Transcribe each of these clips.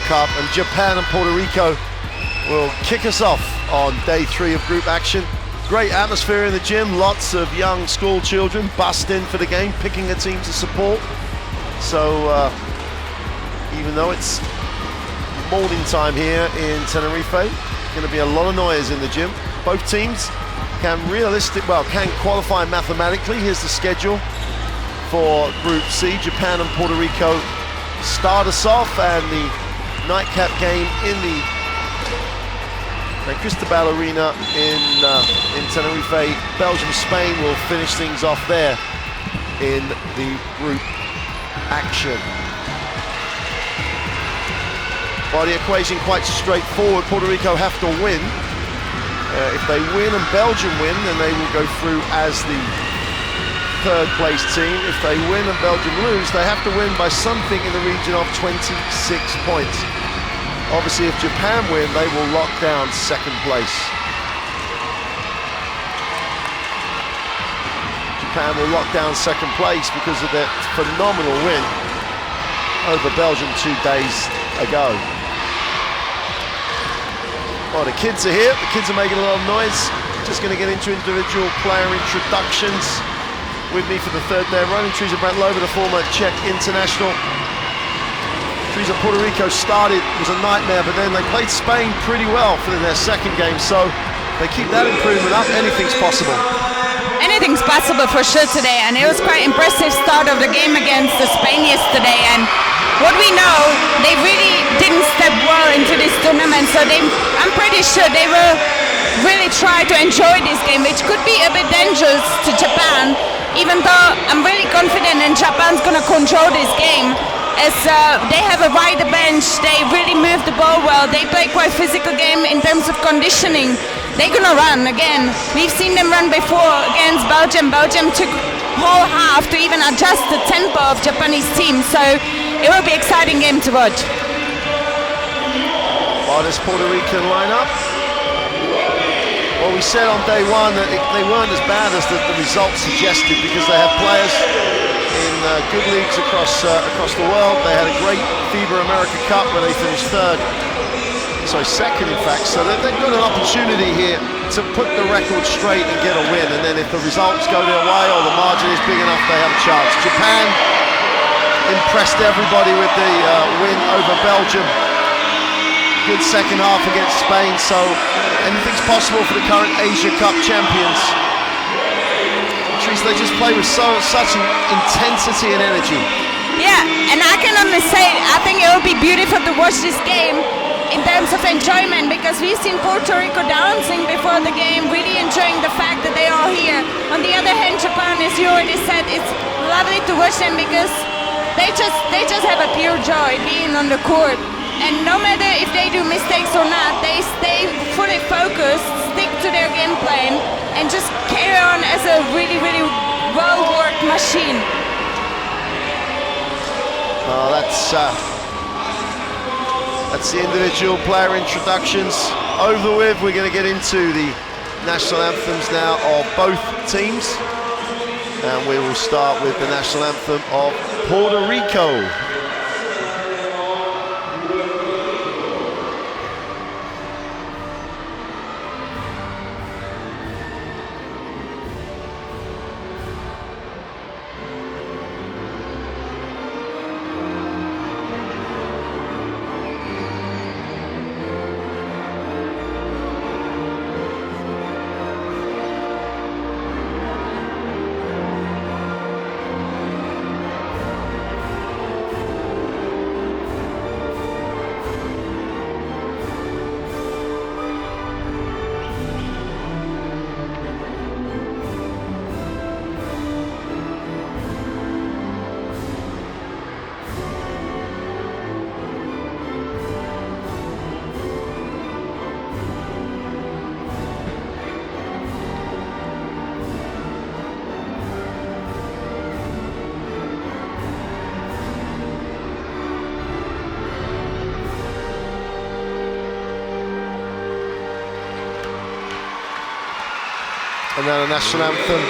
Cup, and Japan and Puerto Rico will kick us off on day 3 of group action. Great atmosphere in the gym, lots of young school children bussed in for the game, picking a team to support. So even though it's morning time here in Tenerife, going to be a lot of noise in the gym. Both teams can qualify mathematically. Here's the schedule for Group C. Japan and Puerto Rico start us off, and the nightcap game in the Cristobal Arena in Tenerife. Belgium-Spain will finish things off there in the group action. Well, the equation quite straightforward. Puerto Rico have to win. If they win and Belgium win, then they will go through as the third place team. If they win and Belgium lose, they have to win by something in the region of 26 points. Obviously, if Japan win, they will lock down second place. Japan will lock down second place because of their phenomenal win over Belgium 2 days ago. Well, the kids are here. The kids are making a lot of noise. Just going to get into individual player introductions. With me for the third day running, Teresa Brantlova, the former Czech international. Teresa, Puerto Rico started, was a nightmare, but then they played Spain pretty well for their second game, so they keep that improvement up. Anything's possible. Anything's possible for sure today, and it was quite impressive start of the game against Spain yesterday. And what we know, they really didn't step well into this tournament, so I'm pretty sure they will really try to enjoy this game, which could be a bit dangerous to Japan, even though I'm really confident and Japan's going to control this game, as they have a wider bench, they really move the ball well, they play quite physical game in terms of conditioning. They're going to run again. We've seen them run before against Belgium. Belgium took whole half to even adjust the tempo of Japanese team, so it will be an exciting game to watch. Well, this Puerto Rican lineup. Well, we said on day 1 that they weren't as bad as the results suggested, because they have players in good leagues across the world. They had a great FIBA America Cup where they finished second in fact. So they've got an opportunity here to put the record straight and get a win. And then if the results go their way or the margin is big enough, they have a chance. Japan impressed everybody with the win over Belgium. Good second half against Spain, so anything's possible for the current Asia Cup champions. Patrice, they just play with such intensity and energy. Yeah, and I can only say, I think it will be beautiful to watch this game in terms of enjoyment, because we've seen Puerto Rico dancing before the game, really enjoying the fact that they are here. On the other hand, Japan, as you already said, it's lovely to watch them because they just have a pure joy being on the court. And no matter if they do mistakes or not, they stay fully focused, stick to their game plan, and just carry on as a really, really well-worked machine. Oh, that's the individual player introductions over with. We're going to get into the national anthems now of both teams. And we will start with the national anthem of Puerto Rico. And now the national anthem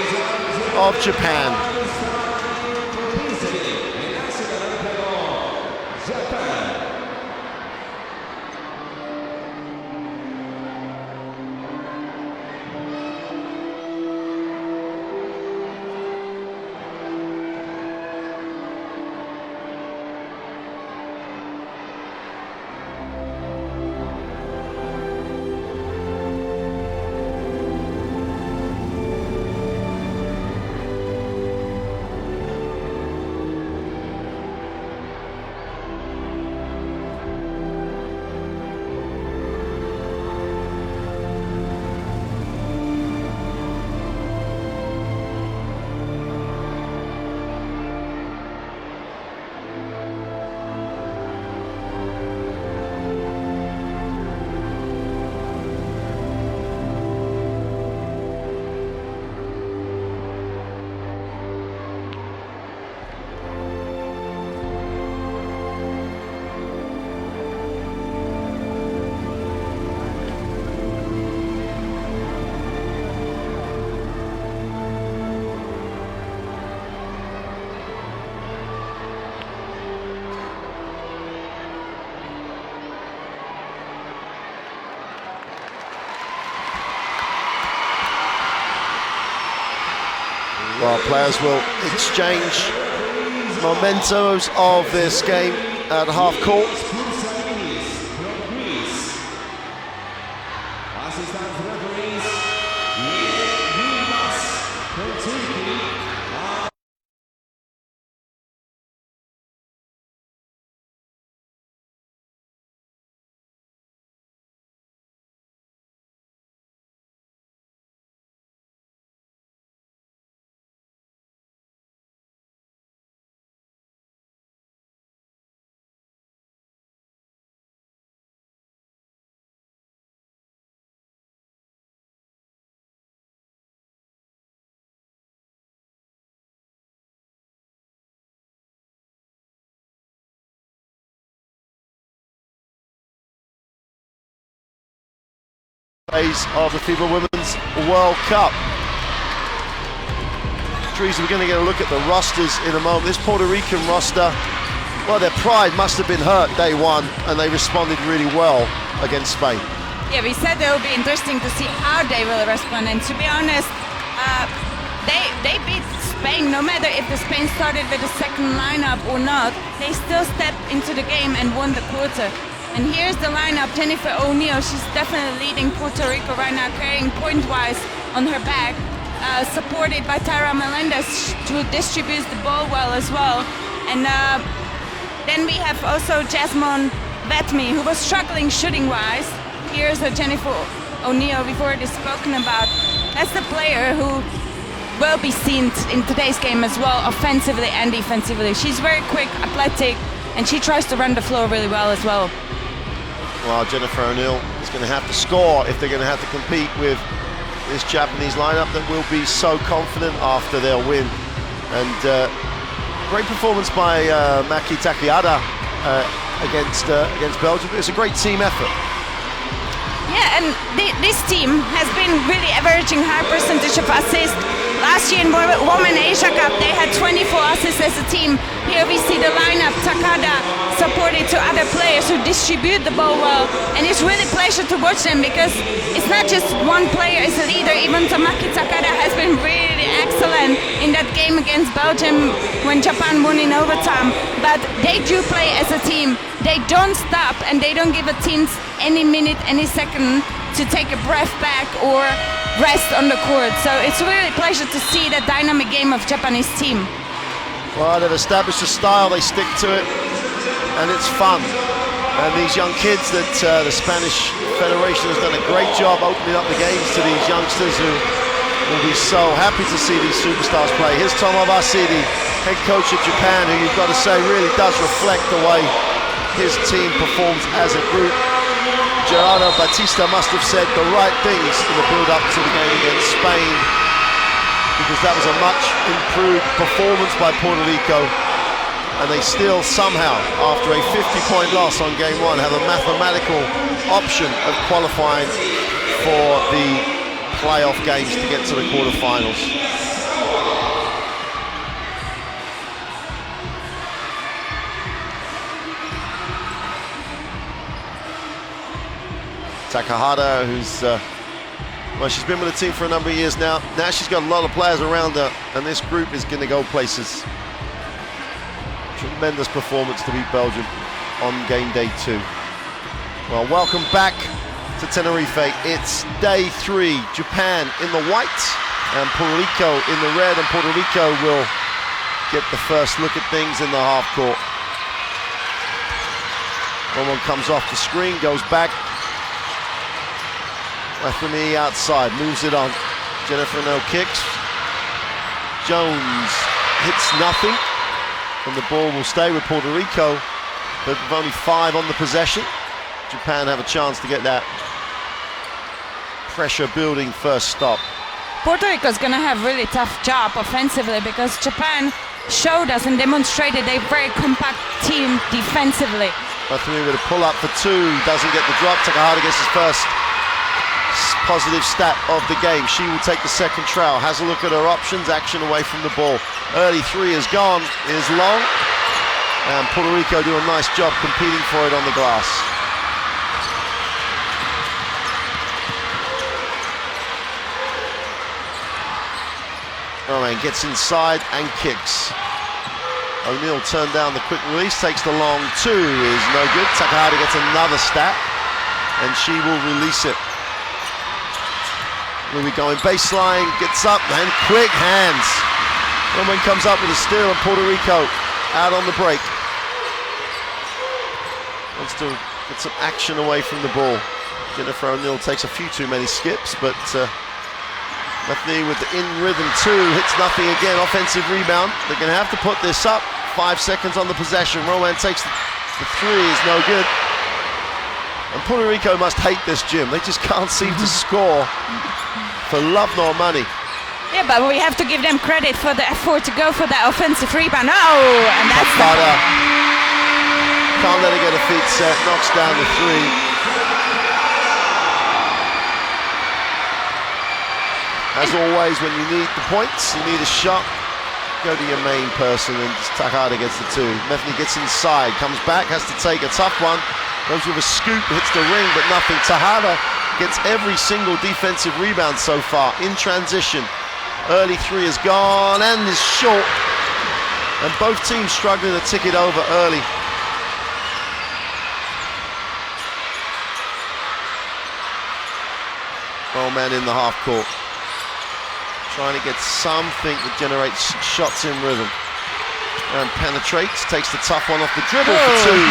of Japan. Well, players will exchange mementos of this game at half court. Phase of the FIBA Women's World Cup. Teresa, we're going to get a look at the rosters in a moment. This Puerto Rican roster, well, their pride must have been hurt day one, and they responded really well against Spain. Yeah, we said it will be interesting to see how they will respond, and to be honest, they beat Spain. No matter if the Spain started with the second lineup or not, they still stepped into the game and won the quarter. And here's the lineup. Jennifer O'Neill, she's definitely leading Puerto Rico right now, carrying point-wise on her back, supported by Tara Melendez, who distributes the ball well as well. And then we have also Jasmine Vetmi, who was struggling shooting-wise. Here's Jennifer O'Neill, we've already spoken about. That's the player who will be seen in today's game as well, offensively and defensively. She's very quick, athletic, and she tries to run the floor really well as well. Well, Jennifer O'Neill is going to have to score if they're going to have to compete with this Japanese lineup that will be so confident after their win. And great performance by Maki Takayada against Belgium. It's a great team effort. Yeah, and this team has been really averaging high percentage of assists. Last year in Women Asia Cup, they had 24 assists as a team. Here we see the lineup, Takada supported to other players who distribute the ball well. And it's really a pleasure to watch them because it's not just one player as a leader. Even Tamaki Takada has been really excellent in that game against Belgium when Japan won in overtime. But they do play as a team. They don't stop and they don't give a team any minute, any second to take a breath back or rest on the court. So it's really a pleasure to see the dynamic game of Japanese team. Well, they've established a style, they stick to it, and it's fun. And these young kids that the Spanish Federation has done a great job opening up the games to these youngsters who will be so happy to see these superstars play. Here's Tomo Vasidi, head coach of Japan, who you've got to say really does reflect the way his team performs as a group. Gerardo Batista must have said the right things in the build-up to the game against Spain, because that was a much improved performance by Puerto Rico, and they still somehow, after a 50-point loss on game one, have a mathematical option of qualifying for the playoff games to get to the quarterfinals. Takahata, who's well, she's been with the team for a number of years now. Now she's got a lot of players around her, and this group is going to go places. Tremendous performance to beat Belgium on game day 2. Well, welcome back to Tenerife. It's day 3. Japan in the white and Puerto Rico in the red, and Puerto Rico will get the first look at things in the half court. One comes off the screen, goes back. Lefty outside, moves it on. Jennifer O'Neill kicks. Jones hits nothing, and the ball will stay with Puerto Rico, but with only 5 on the possession. Japan have a chance to get that pressure-building first stop. Puerto Rico's going to have a really tough job offensively because Japan showed us and demonstrated a very compact team defensively. Lefty with a pull-up for 2, doesn't get the drop. Takahata gets his first positive stat of the game. She will take the second trowel, has a look at her options, action away from the ball. Early 3 is gone, is long, and Puerto Rico do a nice job competing for it on the glass. Rowan gets inside and kicks. O'Neal turned down the quick release, takes the long two, is no good. Takahata gets another stack, and she will release it. Louis going baseline, gets up, and quick hands. Rowan comes up with a steal, and Puerto Rico out on the break. Wants to get some action away from the ball. Jennifer O'Neal takes a few too many skips, but Bethany with the in-rhythm two, hits nothing again, offensive rebound. They're going to have to put this up. 5 seconds on the possession. Rowan takes the three, is no good. And Puerto Rico must hate this gym. They just can't seem to score for love nor money. Yeah, but we have to give them credit for the effort to go for that offensive rebound. Oh, and that's can't let her get a feet set, knocks down the three. As always, when you need the points, you need a shot, go to your main person, and Takahata gets the two. Metheny gets inside, comes back, has to take a tough one, goes with a scoop, hits the ring, but nothing. Takahata gets every single defensive rebound so far in transition. Early three is gone and is short, and both teams struggling to tick it over early. Man in the half court, trying to get something that generates shots in rhythm, and penetrates, takes the tough one off the dribble for two.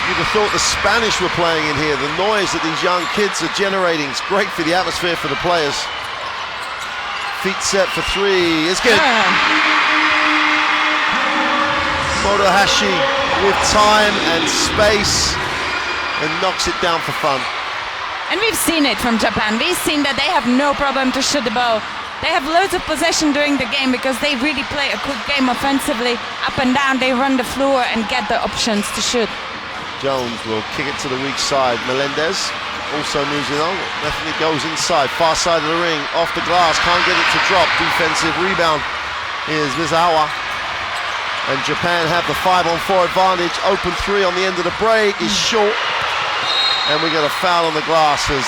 You'd have thought the Spanish were playing in here. The noise that these young kids are generating is great for the atmosphere for the players. Feet set for three, it's good. Motohashi with time and space, and knocks it down for fun. And we've seen it from Japan. We've seen that they have no problem to shoot the ball. They have loads of possession during the game because they really play a quick game offensively. Up and down, they run the floor and get the options to shoot. Jones will kick it to the weak side. Melendez also moves it on. Metheny goes inside, far side of the ring, off the glass, can't get it to drop. Defensive rebound is Mizawa. And Japan have the 5-on-4 advantage. Open three on the end of the break is short. And we got a foul on the glass as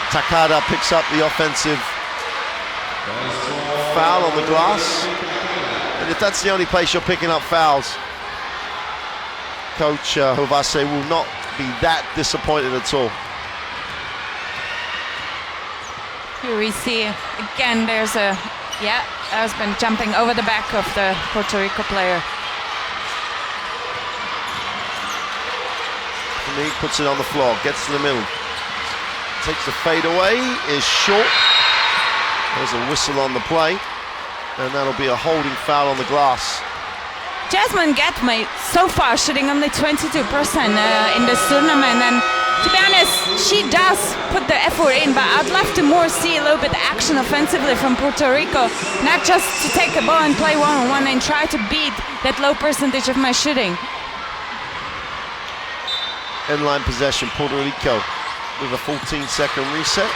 Takada picks up the offensive foul on the glass. And if that's the only place you're picking up fouls, Coach Hovase will not be that disappointed at all. Here we see again, there's a, has been jumping over the back of the Puerto Rico player. He puts it on the floor, gets to the middle, takes the fade away, is short. There's a whistle on the play, and that'll be a holding foul on the glass. Jasmine Gatmay so far shooting only 22% in this tournament, and to be honest, she does put the effort in, but I'd love to more see a little bit of action offensively from Puerto Rico, not just to take the ball and play one-on-one and try to beat that low percentage of my shooting. End-line possession, Puerto Rico with a 14-second reset.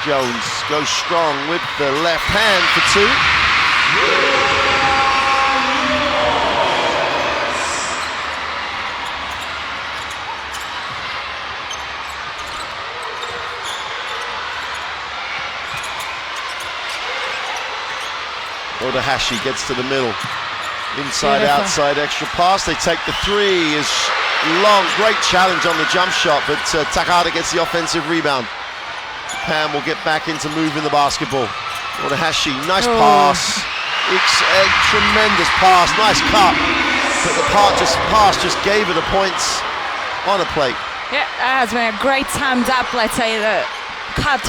Jones goes strong with the left hand for two. Odahashi gets to the middle. Inside, outside, extra pass. They take the three, is long, great challenge on the jump shot, but Takahata gets the offensive rebound. Pam will get back into moving the basketball. Odahashi, nice pass. Tremendous pass, nice cut. But the pass just gave her the points on a plate. Yeah, that has been a great timed up, let's say, the cut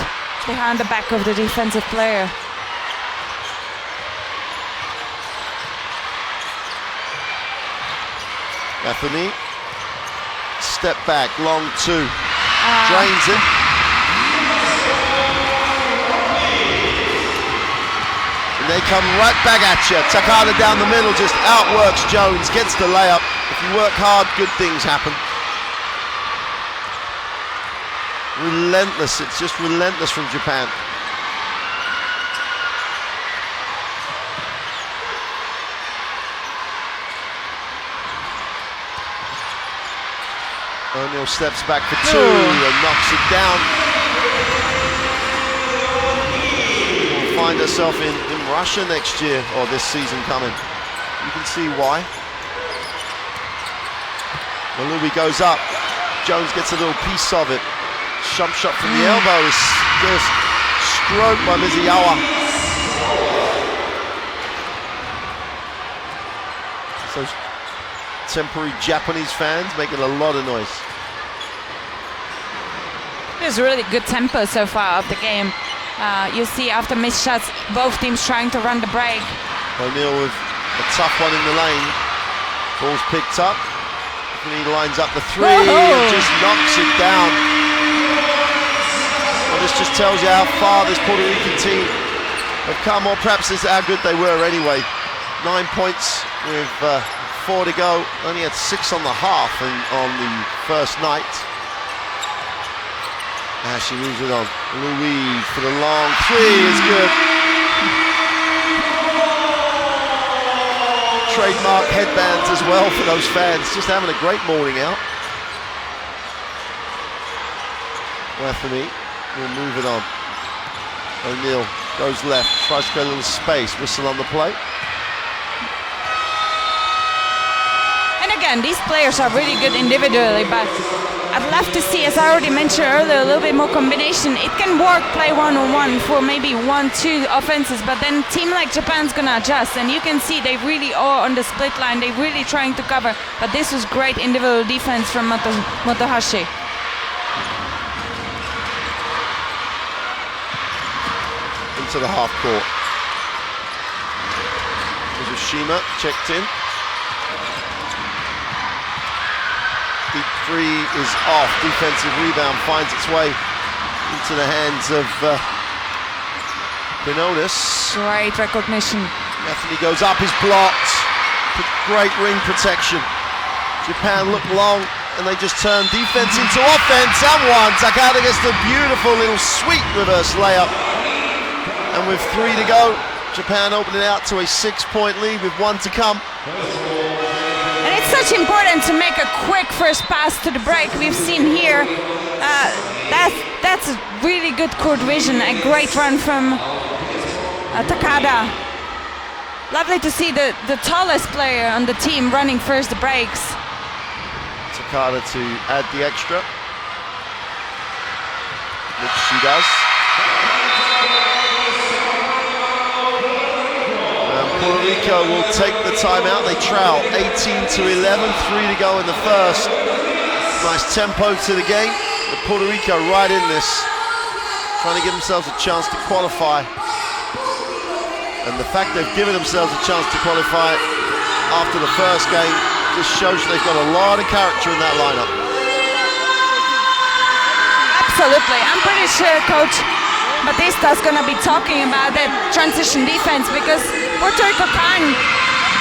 behind the back of the defensive player. Bethany, step back, long two, drains it. And they come right back at you. Takada down the middle, just outworks Jones, gets the layup. If you work hard, good things happen. Relentless, it's just relentless from Japan. O'Neal steps back for two and knocks it down. We'll find herself in Russia next year, or this season coming. You can see why. Malui goes up. Jones gets a little piece of it. Jump shot from the elbow is just stroked by Mizuyawa. So temporary Japanese fans making a lot of noise. There's really good tempo so far of the game. You see after missed shots, both teams trying to run the break. O'Neal with a tough one in the lane. Ball's picked up. And he lines up the three and just knocks it down. Well, this just tells you how far this Puerto Rican team have come, or perhaps this is how good they were anyway. 9 points with 4 to go. Only had 6 on the half on the first night. She moves it on. Louis for the long three is good. Trademark headbands as well for those fans. Just having a great morning out. Anthony will move it on. O'Neal goes left, tries to go a little space. Whistle on the plate. And again, these players are really good individually, but I'd love to see, as I already mentioned earlier, a little bit more combination. It can work, play one-on-one for maybe 1-2 offenses, but then a team like Japan's gonna adjust, and you can see they really are on the split line. They're really trying to cover, but this was great individual defense from Motohashi. Into the half court. Mizushima checked in. Deep three is off. Defensive rebound finds its way into the hands of Quinones. Great recognition. Anthony goes up, is blocked. Great ring protection. Japan look long and they just turn defense into offense. And one. Takada gets the beautiful little sweet reverse layup. And with 3 to go, Japan opening out to a 6-point lead with 1 to come. And it's such important to make a quick first pass to the break. We've seen here, that's a really good court vision, a great run from Takada. Lovely to see the tallest player on the team running first the breaks. Takada to add the extra, which she does. Puerto Rico will take the timeout. They trail 18-11, 3 to go in the first. Nice tempo to the game. But Puerto Rico right in this, trying to give themselves a chance to qualify. And the fact they've given themselves a chance to qualify after the first game just shows they've got a lot of character in that lineup. Absolutely. I'm pretty sure Coach Batista's going to be talking about that transition defense, because Puerto Rico can't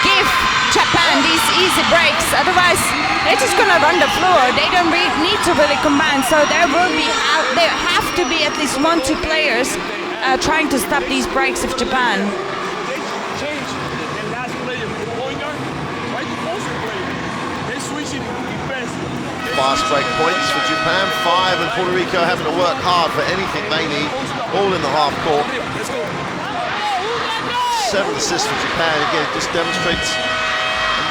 give Japan these easy breaks, otherwise they're just going to run the floor. They don't need to really combine, so there have to be at least 1-2 players trying to stop these breaks of Japan. Fast break points for Japan, 5, and Puerto Rico having to work hard for anything they need, all in the half court. 7 assists for Japan. Again, it just demonstrates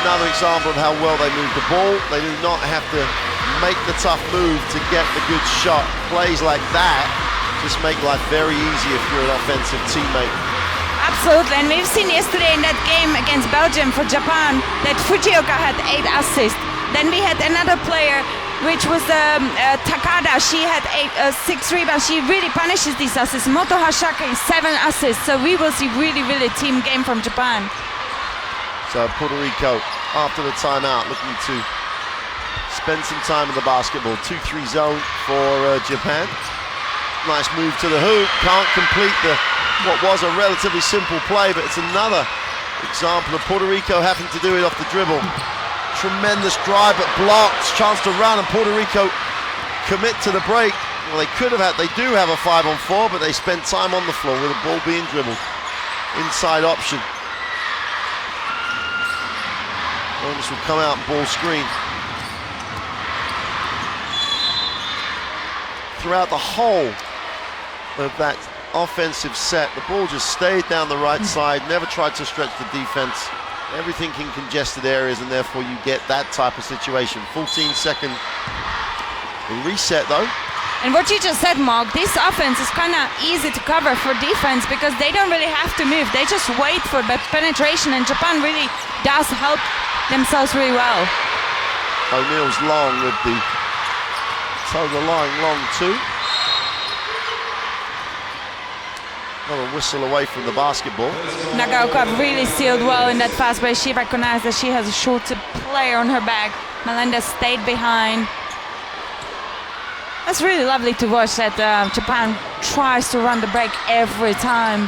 another example of how well they move the ball. They do not have to make the tough move to get the good shot. Plays like that just make life very easy if you're an offensive teammate. Absolutely, and we've seen yesterday in that game against Belgium for Japan that Fujioka had 8 assists. Then we had another player, which was Takada. She had 6 rebounds. She really punishes these assists. Moto Hashaka is 7 assists. So we will see really team game from Japan. So Puerto Rico, after the timeout, looking to spend some time in the basketball. 2-3 zone for Japan. Nice move to the hoop. Can't complete what was a relatively simple play, but it's another example of Puerto Rico having to do it off the dribble. Tremendous drive, but blocked. Chance to run, and Puerto Rico commit to the break. Well, they do have a 5-on-4, but they spent time on the floor with the ball being dribbled. Inside option. This will come out and ball screen. throughout the whole of that offensive set. The ball just stayed down the right side, never tried to stretch the defense. Everything in congested areas, and therefore you get that type of situation. 14-second reset though. And what you just said, Mark, this offense is kind of easy to cover for defense because they don't really have to move. They just wait for that penetration, and Japan really does help themselves really well. O'Neill's long with the toe of the line long too. Another whistle away from the basketball. Nagaoka really sealed well in that fast break. She recognized that she has a shorter player on her back. Melendez stayed behind. That's really lovely to watch that Japan tries to run the break every time.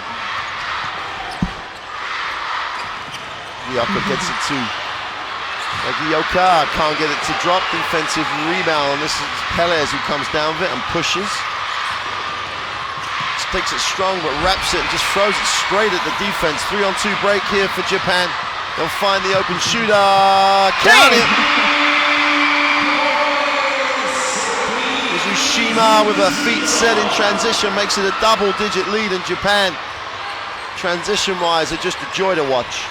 Ryoka gets it to Nagaoka, can't get it to drop. Defensive rebound, and this is Pelez who comes down with it and pushes. Takes it strong but wraps it and just throws it straight at the defense. 3-on-2 break here for Japan. They'll find the open shooter. Count it! Mizushima with her feet set in transition makes it a double-digit lead in Japan. Transition-wise, are just a joy to watch.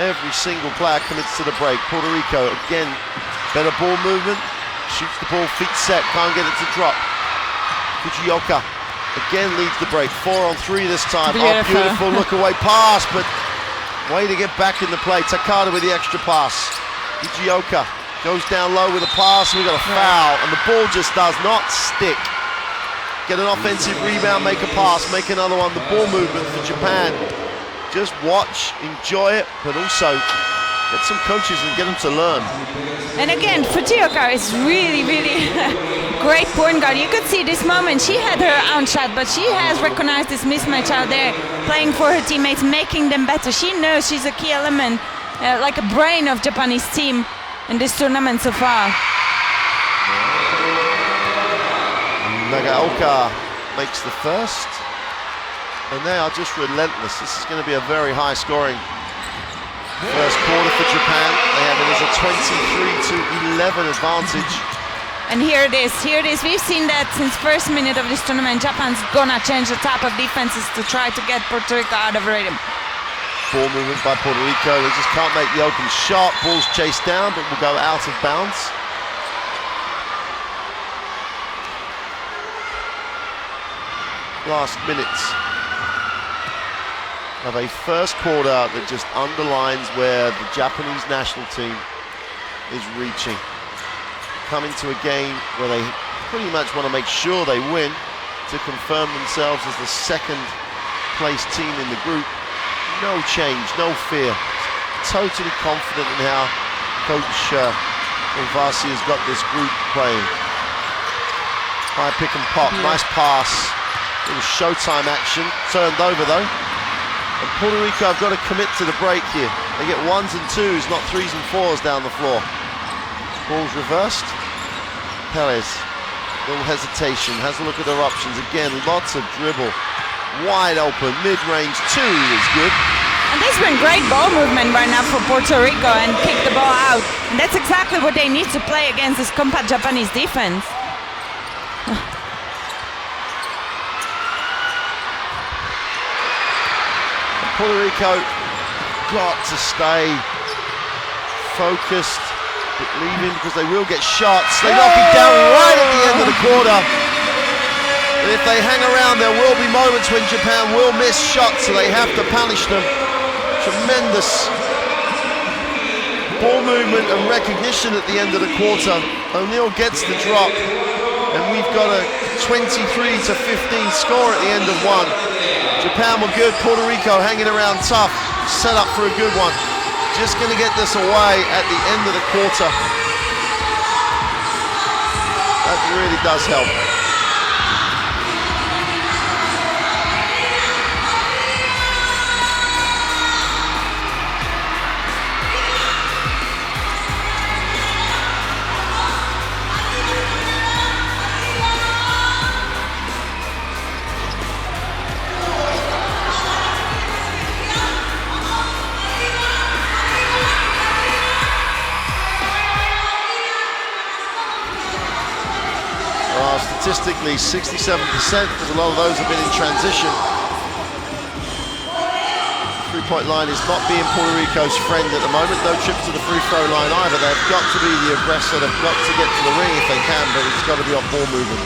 Every single player commits to the break. Puerto Rico, again, better ball movement. Shoots the ball, feet set, can't get it to drop. Fujioka again leads the break. 4-on-3 this time. Beautiful. Oh, beautiful look away pass, but way to get back in the play. Takada with the extra pass. Fujioka goes down low with a pass. We got a foul, and the ball just does not stick. Get an offensive rebound, make a pass, make another one. The ball movement for Japan. Just watch, enjoy it, but also get some coaches and get them to learn. And again, Fujioka is really, really great point guard. You could see this moment, she had her own shot, but she has recognized this mismatch out there, playing for her teammates, making them better. She knows she's a key element, like a brain of Japanese team in this tournament so far. Nagaoka makes the first, and they are just relentless. This is going to be a very high scoring first quarter for Japan. They have it as a 23-11 advantage. And here it is, here it is. We've seen that since first minute of this tournament. Japan's gonna change the type of defenses to try to get Puerto Rico out of rhythm. Ball movement by Puerto Rico. They just can't make the open shot. Ball's chased down, but will go out of bounds. Last minutes of a first quarter that just underlines where the Japanese national team is reaching. Coming to a game where they pretty much want to make sure they win to confirm themselves as the second place team in the group. No change, no fear. Totally confident in how Coach Olvasi has got this group playing. High pick and pop, nice pass. Little showtime action, turned over though. And Puerto Rico have got to commit to the break here. They get 1s and 2s, not 3s and 4s down the floor. Ball's reversed. Pelez, little hesitation, has a look at their options. Again, lots of dribble. Wide open, mid-range, 2 is good. And there's been great ball movement right now for Puerto Rico and kick the ball out. And that's exactly what they need to play against this compact Japanese defense. Puerto Rico got to stay focused, believing, because they will get shots. They knock it down right at the end of the quarter. And if they hang around, there will be moments when Japan will miss shots, so they have to punish them. Tremendous ball movement and recognition at the end of the quarter. O'Neill gets the drop, and we've got a 23-15 score at the end of one. Japan were good, Puerto Rico hanging around tough, set up for a good one. Just going to get this away at the end of the quarter. That really does help. statistically 67%, because a lot of those have been in transition. Three-point line is not being Puerto Rico's friend at the moment. No trips to the free throw line either. They've got to be the aggressor. They've got to get to the ring if they can, but it's got to be off ball movement.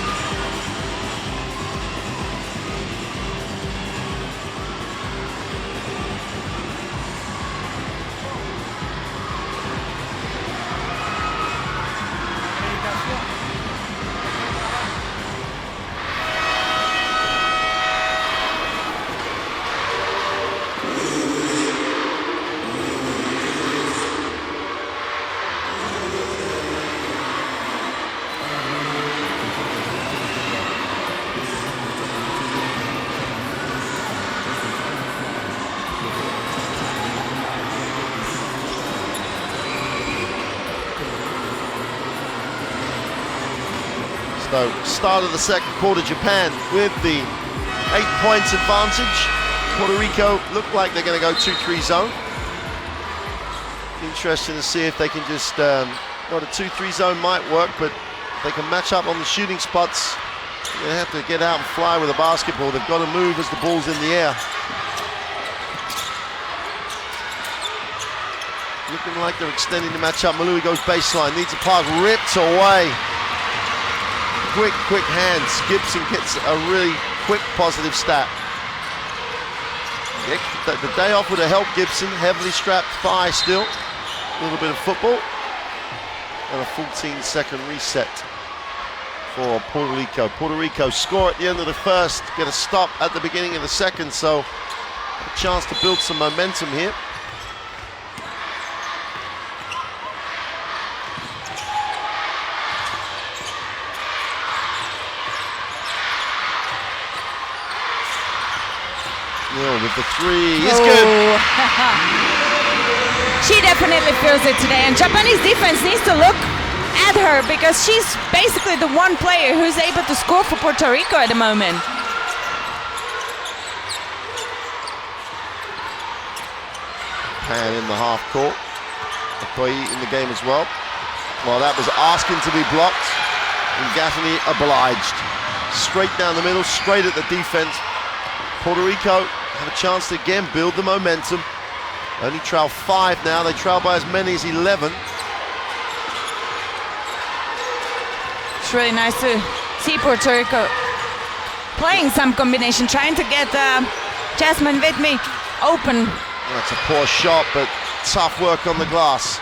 So, start of the second quarter, Japan with the 8 points advantage. Puerto Rico look like they're going to go 2-3 zone. Interesting to see if they can just, not a 2-3 zone might work, but they can match up on the shooting spots. They have to get out and fly with a basketball. They've got to move as the ball's in the air. Looking like they're extending the matchup. Malui goes baseline, needs a pass, ripped away. Quick hands. Gibson gets a really quick positive stat. The day off would have helped Gibson. Heavily strapped thigh still. A little bit of football. And a 14-second reset for Puerto Rico. Puerto Rico score at the end of the first, get a stop at the beginning of the second, so a chance to build some momentum here. With the three, it's good. She definitely feels it today, and Japanese defense needs to look at her because she's basically the one player who's able to score for Puerto Rico at the moment. Pan in the half court. Okoye in the game as well. Well, that was asking to be blocked, and Gaffney obliged. Straight down the middle, straight at the defense. Puerto Rico have a chance to again build the momentum. Only trail 5 now. They trail by as many as 11. It's really nice to see Puerto Rico playing some combination, trying to get Jasmine with me open. That's a poor shot, but tough work on the glass.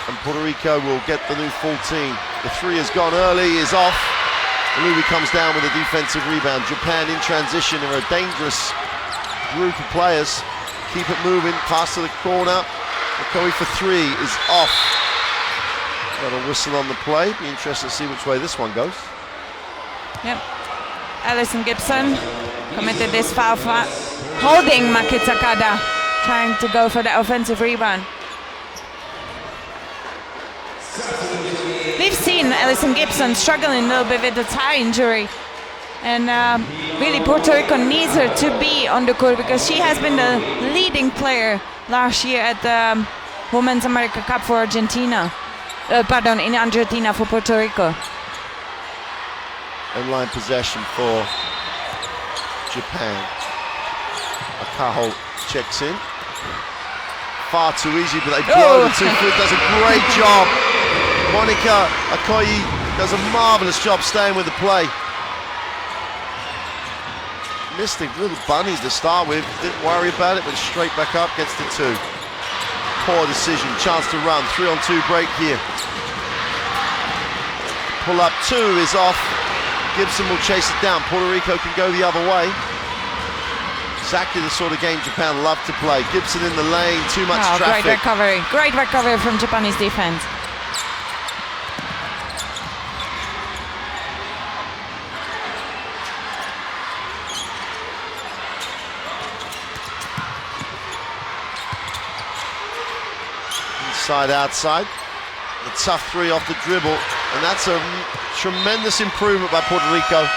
And Puerto Rico will get the new 14. The three has gone early, is off. Louis comes down with a defensive rebound. Japan in transition are a dangerous group of players. Keep it moving, pass to the corner. Okoye for 3 is off. Got a whistle on the play. Be interested to see which way this one goes. Yep. Alison Gibson committed this foul, holding Maki Takada, trying to go for the offensive rebound. We've seen Alison Gibson struggling a little bit with the thigh injury, and really Puerto Rico needs her to be on the court because she has been the leading player last year at the Women's America Cup for Argentina. In Argentina for Puerto Rico. Inline possession for Japan. Akaho checks in. Far too easy, but they blow the 2 foot. Does a great job. Monica Okoye does a marvelous job staying with the play. Missed a little bunny to start with, didn't worry about it, but straight back up, gets the 2. Poor decision, chance to run, 3-on-2 break here. Pull up 2 is off. Gibson will chase it down. Puerto Rico can go the other way. Exactly the sort of game Japan love to play. Gibson in the lane, too much traffic. Great recovery from Japanese defense. Inside, outside. A tough 3 off the dribble, and that's a tremendous improvement by Puerto Rico.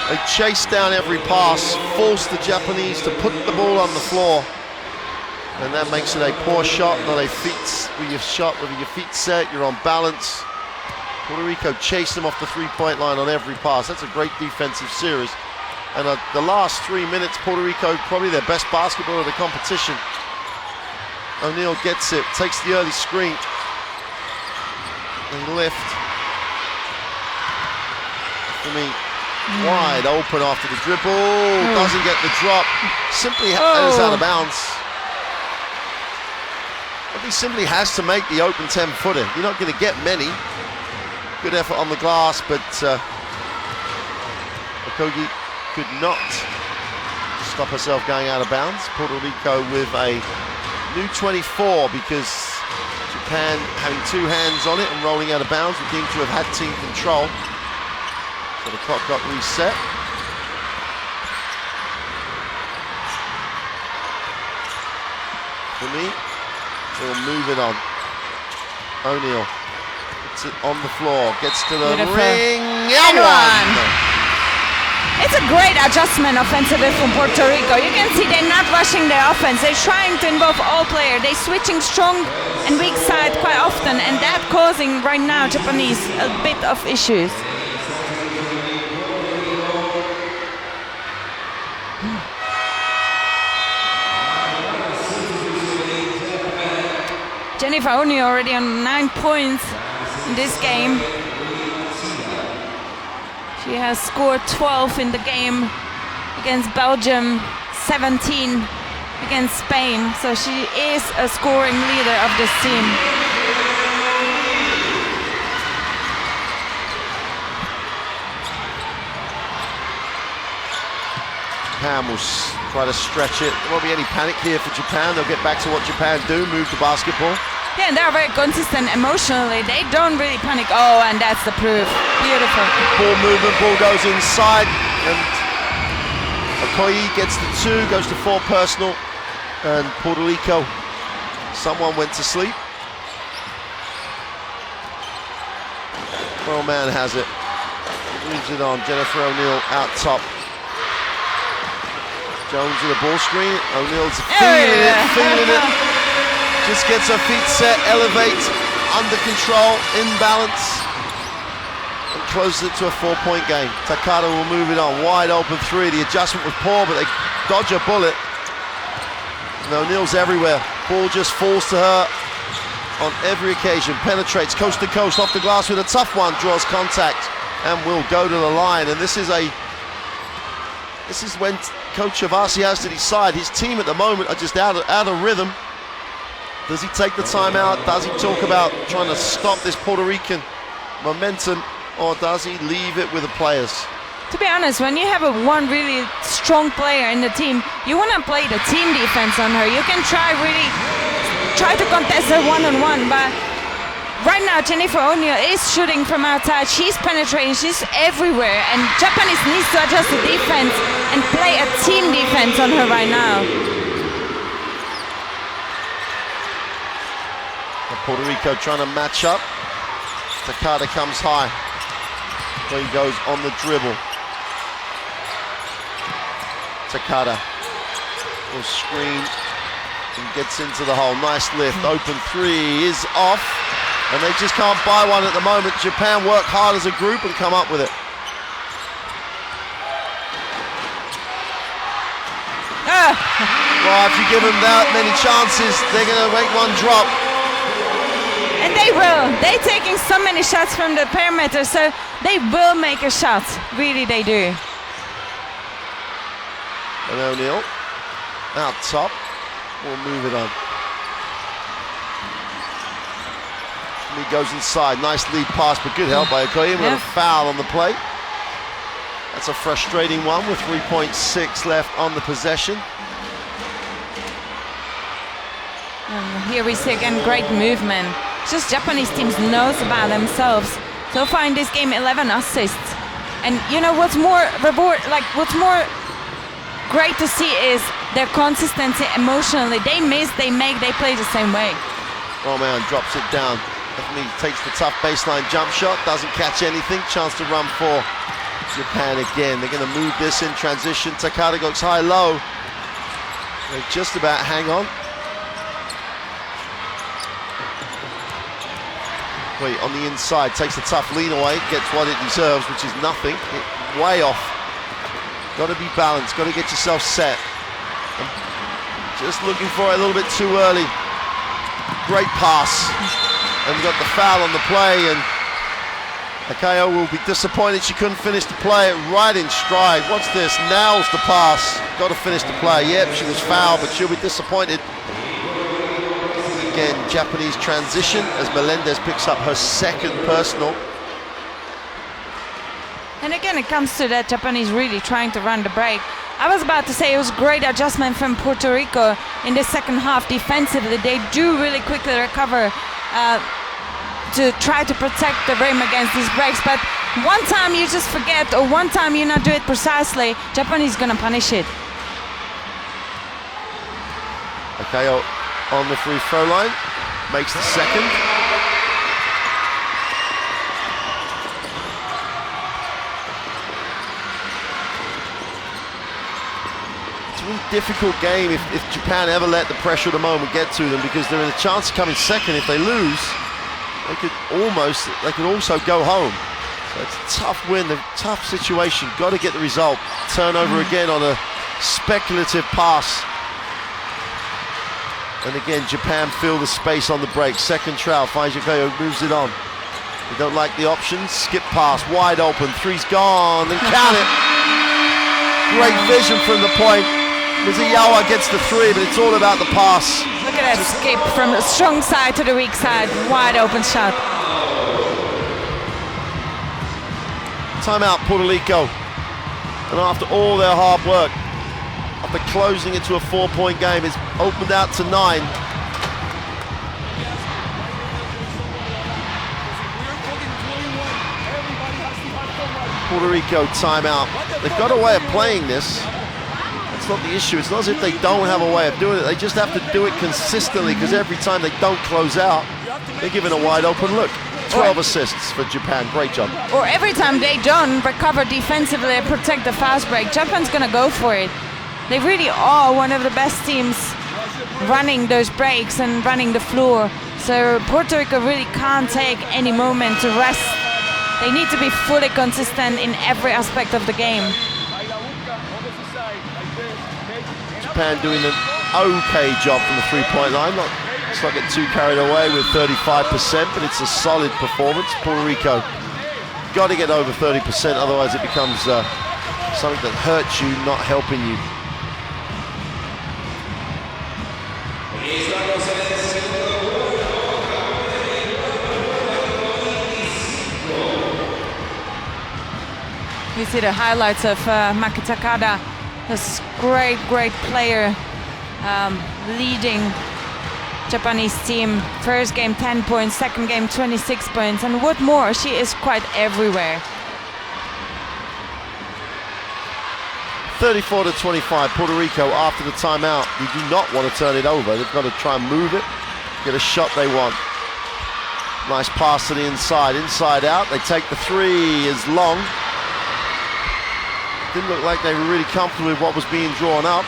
They chase down every pass, force the Japanese to put the ball on the floor, and that makes it a poor shot, not a feet. With your shot, with your feet set, you're on balance. Puerto Rico chased them off the three-point line on every pass. That's a great defensive series. And the last 3 minutes, Puerto Rico, probably their best basketball of the competition. O'Neal gets it, takes the early screen. They lift. For me, wide open after the dribble. Doesn't get the drop. Simply is out of bounds. But he simply has to make the open 10-footer. You're not going to get many. Good effort on the glass, but Okogie could not stop herself going out of bounds. Puerto Rico with a new 24 because Japan having two hands on it and rolling out of bounds would seem to have had team control. So the clock got reset. For me, we'll move it on. O'Neal puts it on the floor, gets to the ring, and one! It's a great adjustment offensively from Puerto Rico. You can see they're not rushing their offense. They're trying to involve all players. They're switching strong and weak side quite often, and that causing right now Japanese a bit of issues. Jennifer O'Neal already on 9 points in this game. She has scored 12 in the game against Belgium, 17 against Spain. So she is a scoring leader of this team. Japan will try to stretch it. There won't be any panic here for Japan. They'll get back to what Japan do, move the basketball. Yeah, and they're very consistent emotionally. They don't really panic. Oh, and that's the proof. Beautiful. Ball movement, ball goes inside, and Okoye gets the two, goes to 4 personal, and Puerto Rico, someone went to sleep. Well, man has it. Moves it on. Jennifer O'Neal out top. Jones with a ball screen. O'Neal's feeling it. Just gets her feet set, elevates, under control, in balance, and closes it to a 4-point game. Takada will move it on, wide open three. The adjustment was poor, but they dodge a bullet. And O'Neal's everywhere. Ball just falls to her on every occasion. Penetrates coast to coast, off the glass with a tough one, draws contact, and will go to the line. And this is when Coach Avasi has to decide. His team at the moment are just out of rhythm. Does he take the timeout? Does he talk about trying to stop this Puerto Rican momentum, or does he leave it with the players? To be honest, when you have one really strong player in the team, you want to play the team defense on her. You can try to contest her one-on-one, but right now Jennifer O'Neal is shooting from outside. She's penetrating, she's everywhere, and Japanese needs to adjust the defense and play a team defense on her right now. Puerto Rico trying to match up. Takada comes high. He goes on the dribble. Takada will screen and gets into the hole. Nice lift. Open three is off. And they just can't buy one at the moment. Japan work hard as a group and come up with it. Well, if you give them that many chances, they're going to make one drop. And they will. They're taking so many shots from the perimeter, so they will make a shot. Really, they do. And O'Neal out top. We'll move it on. He goes inside. Nice lead pass, but good help by Okoye. We have a foul on the play. That's a frustrating one with 3.6 left on the possession. And here we see again great movement. Just Japanese teams knows about themselves. So far in this game, 11 assists. And you know what's more what's more great to see is their consistency emotionally. They miss, they make, they play the same way. Oh man, drops it down. Definitely takes the tough baseline jump shot, doesn't catch anything. Chance to run for Japan again. They're going to move this in transition. Takada goes high-low. They just about hang on. Wait, on the inside, takes the tough lean away, gets what it deserves, which is nothing. Way off. Got to be balanced, got to get yourself set. Just looking for it a little bit too early. Great pass. And got the foul on the play, and Akayo will be disappointed she couldn't finish the play right in stride. What's this? Nails the pass. Got to finish the play. Yep, she was fouled, but she'll be disappointed. Again, Japanese transition as Melendez picks up her second personal. And again, it comes to that Japanese really trying to run the break. I was about to say it was great adjustment from Puerto Rico in the second half defensively. They do really quickly recover to try to protect the rim against these breaks, but one time you just forget, or one time you not do it precisely, Japan is gonna punish it. Akayo on the free throw line, makes the second. It's a really difficult game if Japan ever let the pressure of the moment get to them, because they're in a chance of coming second. If they lose, they could also go home. So it's a tough win, a tough situation. Got to get the result. Turnover again on a speculative pass. And again, Japan fill the space on the break. Second trowel, finds Akayo, moves it on. They don't like the options. Skip pass, wide open. Three's gone, and count it. Great vision from the point. Mizuyawa gets the three, but it's all about the pass. Look at that skip from the strong side to the weak side. Wide open shot. Timeout, Puerto Rico. And after all their hard work, after closing it to a 4-point game, it's opened out to 9. Puerto Rico timeout. They've got a way of playing this. That's not the issue. It's not as if they don't have a way of doing it. They just have to do it consistently, because every time they don't close out, they're given a wide open look. 12 assists for Japan. Great job. Or every time they don't recover defensively and protect the fast break, Japan's gonna go for it. They really are one of the best teams running those breaks and running the floor. So Puerto Rico really can't take any moment to rest. They need to be fully consistent in every aspect of the game. Japan doing an okay job from the three-point line. Let's not get too carried away with 35%, but it's a solid performance. Puerto Rico got to get over 30%, otherwise it becomes something that hurts you, not helping you. We see the highlights of Maki Takada, this great player, leading Japanese team. First game 10 points, second game 26 points, and what more, she is quite everywhere. 34-25, Puerto Rico after the timeout. They do not want to turn it over. They've got to try and move it, get a shot they want. Nice pass to the inside, inside out. They take the three, is long. Didn't look like they were really comfortable with what was being drawn up.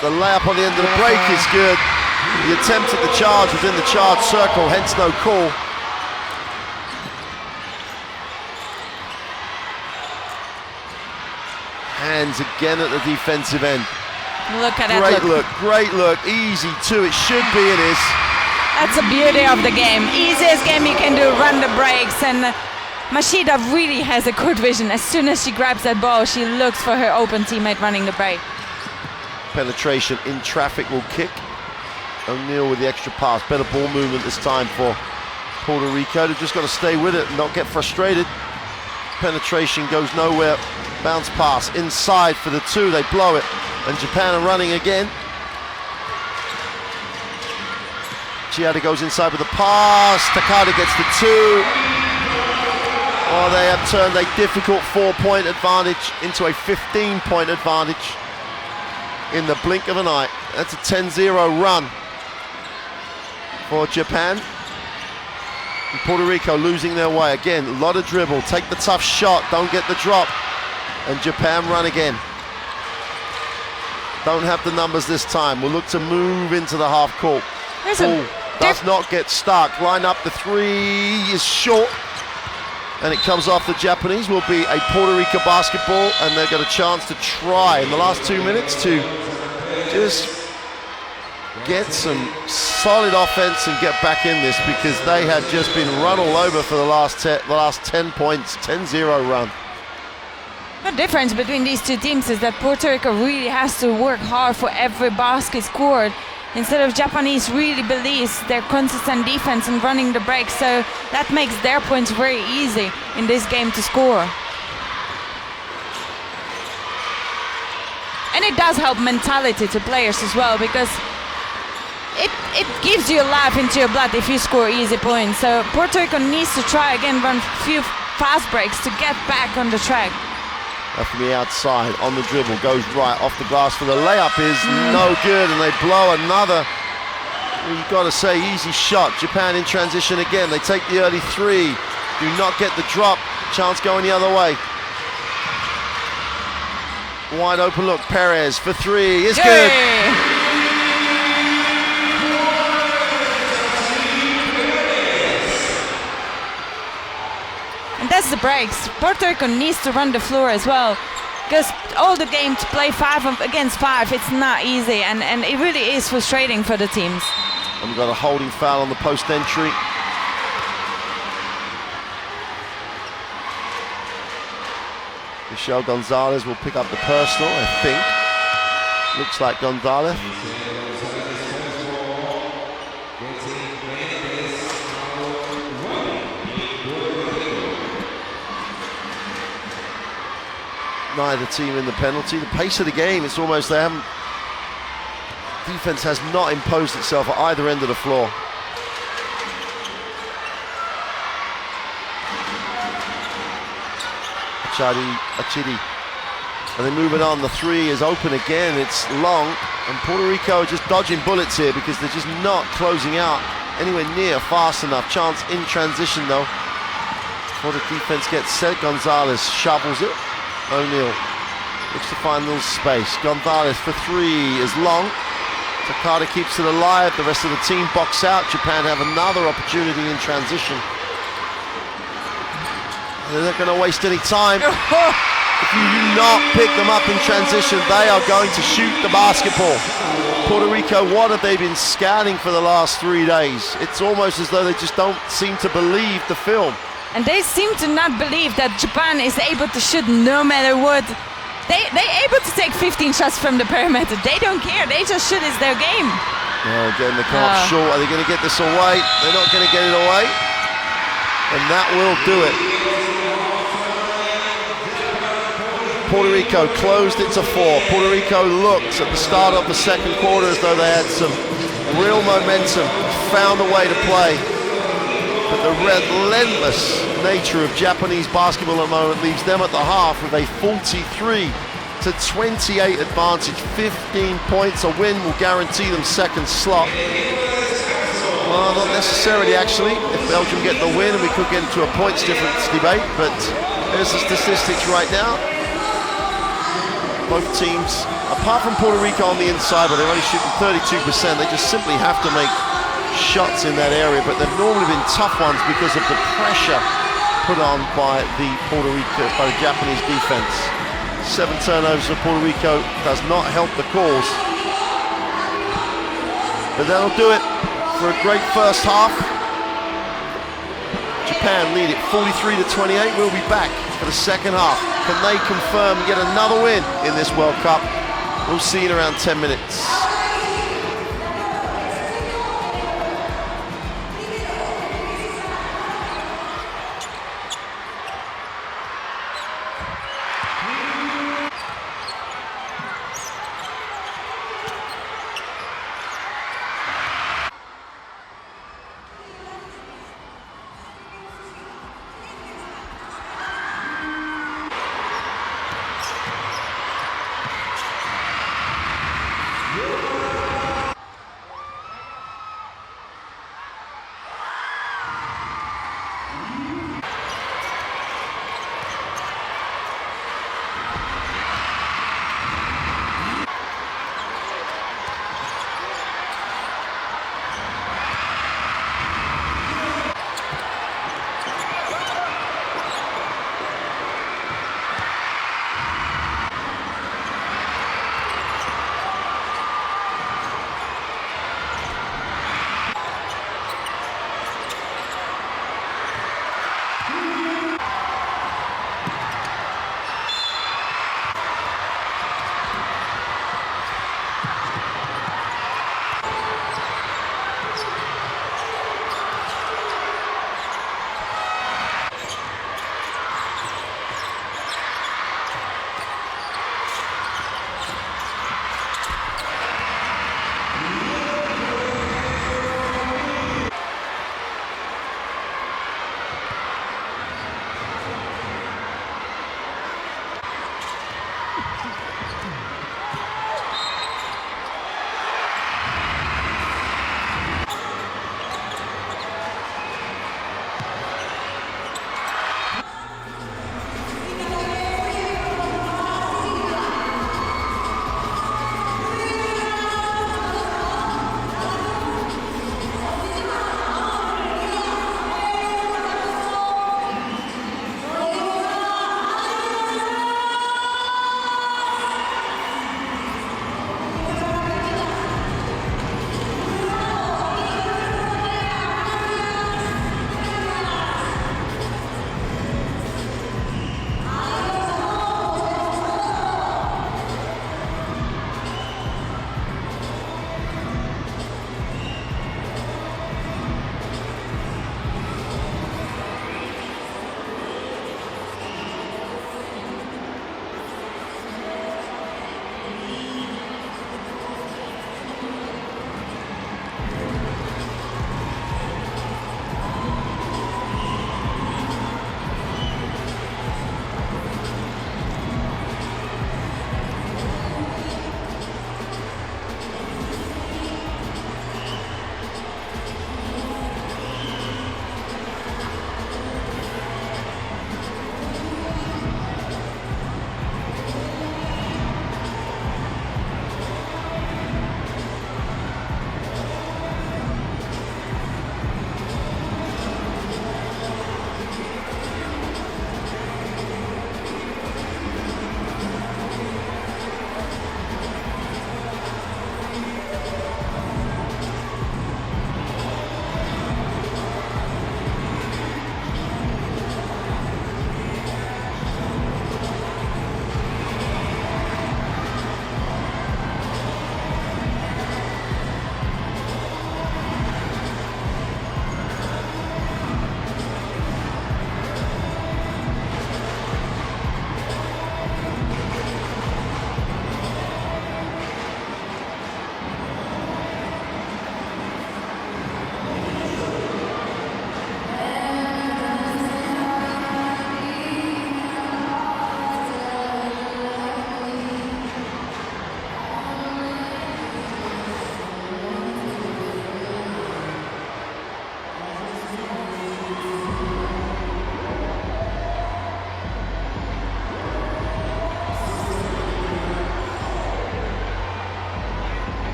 The layup on the end of the break is good. The attempt at the charge was in the charge circle, hence no call. Hands again at the defensive end. Look at that Great look, easy too, it should be, it is. That's the beauty of the game. Easiest game you can do, run the breaks, and Mashida really has a good vision. As soon as she grabs that ball, she looks for her open teammate running the break. Penetration in traffic will kick. O'Neal with the extra pass. Better ball movement this time for Puerto Rico. They've just got to stay with it and not get frustrated. Penetration goes nowhere. Bounce pass inside for the two. They blow it. And Japan are running again. Chiada goes inside with the pass. Takada gets the two. Oh, they have turned a difficult 4-point advantage into a 15-point advantage in the blink of an eye. That's a 10-0 run for Japan. And Puerto Rico losing their way. Again, a lot of dribble. Take the tough shot. Don't get the drop. And Japan run again. Don't have the numbers this time. We'll look to move into the half court. does not get stuck. Line up, the three is short, and it comes off the Japanese. Will be a Puerto Rico basketball, and they've got a chance to try in the last 2 minutes to just get some solid offense and get back in this, because they had just been run all over for the last 10 points, 10-0 run. The difference between these two teams is that Puerto Rico really has to work hard for every basket scored, instead of Japanese really believes their consistent defense and running the break, so that makes their points very easy in this game to score. And it does help mentality to players as well, because it gives you life into your blood if you score easy points. So Puerto Rico needs to try again, run a few fast breaks to get back on the track. From the outside, on the dribble, goes right off the glass for the layup, is no good, and they blow another, you've got to say, easy shot. Japan in transition again, they take the early three, do not get the drop, chance going the other way. Wide open look, Perez for three, is good. And that's the breaks. Puerto Rico needs to run the floor as well, because all the game to play 5 against 5, it's not easy, and it really is frustrating for the teams. And we've got a holding foul on the post entry. Michelle Gonzalez will pick up the personal, I think. Looks like Gonzalez. Neither team in the penalty. The pace of the game, it's almost, they haven't, defense has not imposed itself at either end of the floor. Achidi, and they move it on. The three is open again, it's long, and Puerto Rico are just dodging bullets here because they're just not closing out anywhere near fast enough. Chance in transition though. Before the defense gets set, Gonzalez shovels it. O'Neal looks to find a little space. Gonzalez for three is long. Takada keeps it alive. The rest of the team box out. Japan have another opportunity in transition. They're not going to waste any time. If you do not pick them up in transition, they are going to shoot the basketball. Puerto Rico, what have they been scouting for the last 3 days? It's almost as though they just don't seem to believe the film. And they seem to not believe that Japan is able to shoot no matter what. They're able to take 15 shots from the perimeter. They don't care. They just shoot. It's their game. Again, they come up short. Are they going to get this away? They're not going to get it away. And that will do it. Puerto Rico closed it to 4. Puerto Rico looked at the start of the second quarter as though they had some real momentum, found a way to play. But the relentless nature of Japanese basketball at the moment leaves them at the half with a 43-28 advantage. 15 points, a win will guarantee them second slot. Well, not necessarily actually. If Belgium get the win, we could get into a points difference debate, but there's the statistics right now. Both teams, apart from Puerto Rico on the inside, but they're only shooting 32%, they just simply have to make shots in that area, but they've normally been tough ones because of the pressure put on by the Japanese defense. 7 turnovers for Puerto Rico does not help the cause. But that'll do it for a great first half. Japan lead it 43-28. We'll be back for the second half. Can they confirm yet another win in this World Cup? We'll see in around 10 minutes.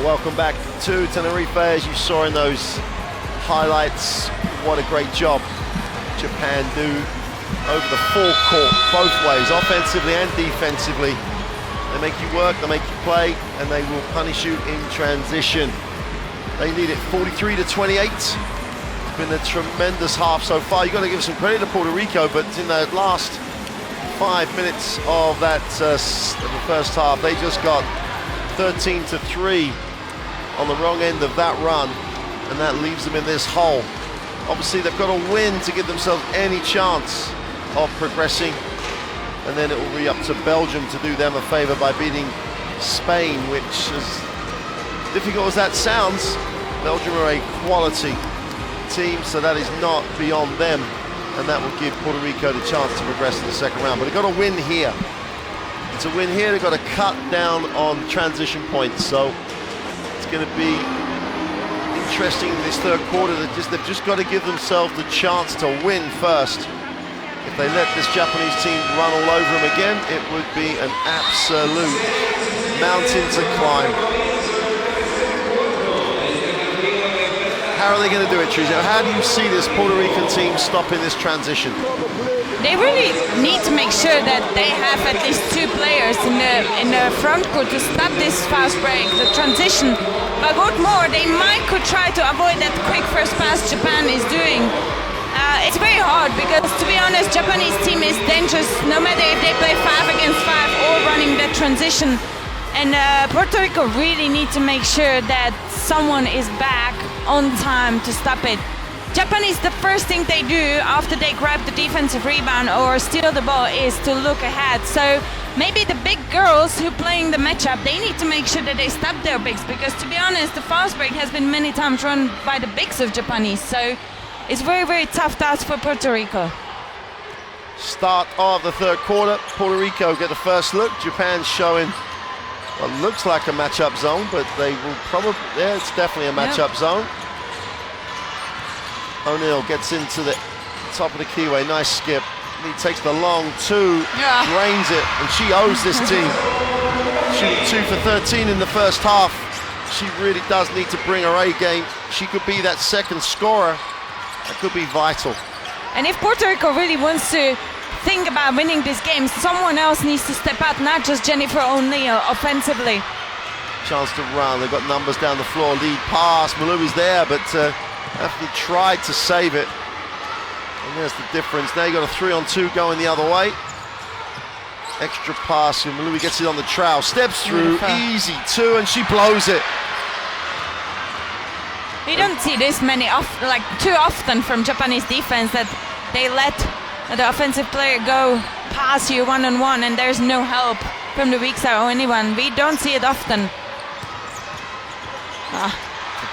welcome back to Tenerife. As you saw in those highlights, what a great job Japan do over the full court, both ways, offensively and defensively. They make you work, they make you play, and they will punish you in transition. They lead it 43-28. It's been a tremendous half so far. You've got to give some credit to Puerto Rico, but in the last 5 minutes of that the first half, they just got 13-3 on the wrong end of that run, and that leaves them in this hole. Obviously, they've got to win to give themselves any chance of progressing, and then it will be up to Belgium to do them a favor by beating Spain, which, as difficult as that sounds, Belgium are a quality team, so that is not beyond them, and that will give Puerto Rico the chance to progress to the second round. But they've got to win here. To win here, they've got to cut down on transition points, so it's going to be interesting in this third quarter. They've just got to give themselves the chance to win first. If they let this Japanese team run all over them again, it would be an absolute mountain to climb. How are they going to do it, Teresa? How do you see this Puerto Rican team stopping this transition? They really need to make sure that they have at least two players in the front court to stop this fast break, the transition. But what more, they could try to avoid that quick first pass Japan is doing. It's very hard because, to be honest, Japanese team is dangerous no matter if they play 5 against 5 or running that transition. And Puerto Rico really need to make sure that someone is back on time to stop it. Japanese, the first thing they do after they grab the defensive rebound or steal the ball is to look ahead. So maybe the big girls who playing the matchup, they need to make sure that they stop their bigs, because, to be honest, the fast break has been many times run by the bigs of Japanese. So it's very, very tough task for Puerto Rico. Start of the third quarter. Puerto Rico get the first look. Japan's showing what looks like a matchup zone, but they will probably, yeah, it's definitely a matchup zone. O'Neal gets into the top of the keyway, nice skip. He takes the long two, drains it, and she owes this team. Shooting 2 for 13 in the first half. She really does need to bring her A game. She could be that second scorer. That could be vital. And if Puerto Rico really wants to think about winning this game, someone else needs to step out, not just Jennifer O'Neal offensively. Chance to run, they've got numbers down the floor, lead pass, Maloui's there, but after he tried to save it, and there's the difference. Now you got a 3-on-2 going the other way. Extra pass, and Maloui gets it on the trowel, steps through, easy two, and she blows it. We don't see this too often from Japanese defense, that they let the offensive player go past you one-on-one and there's no help from the weak side or anyone. We don't see it often.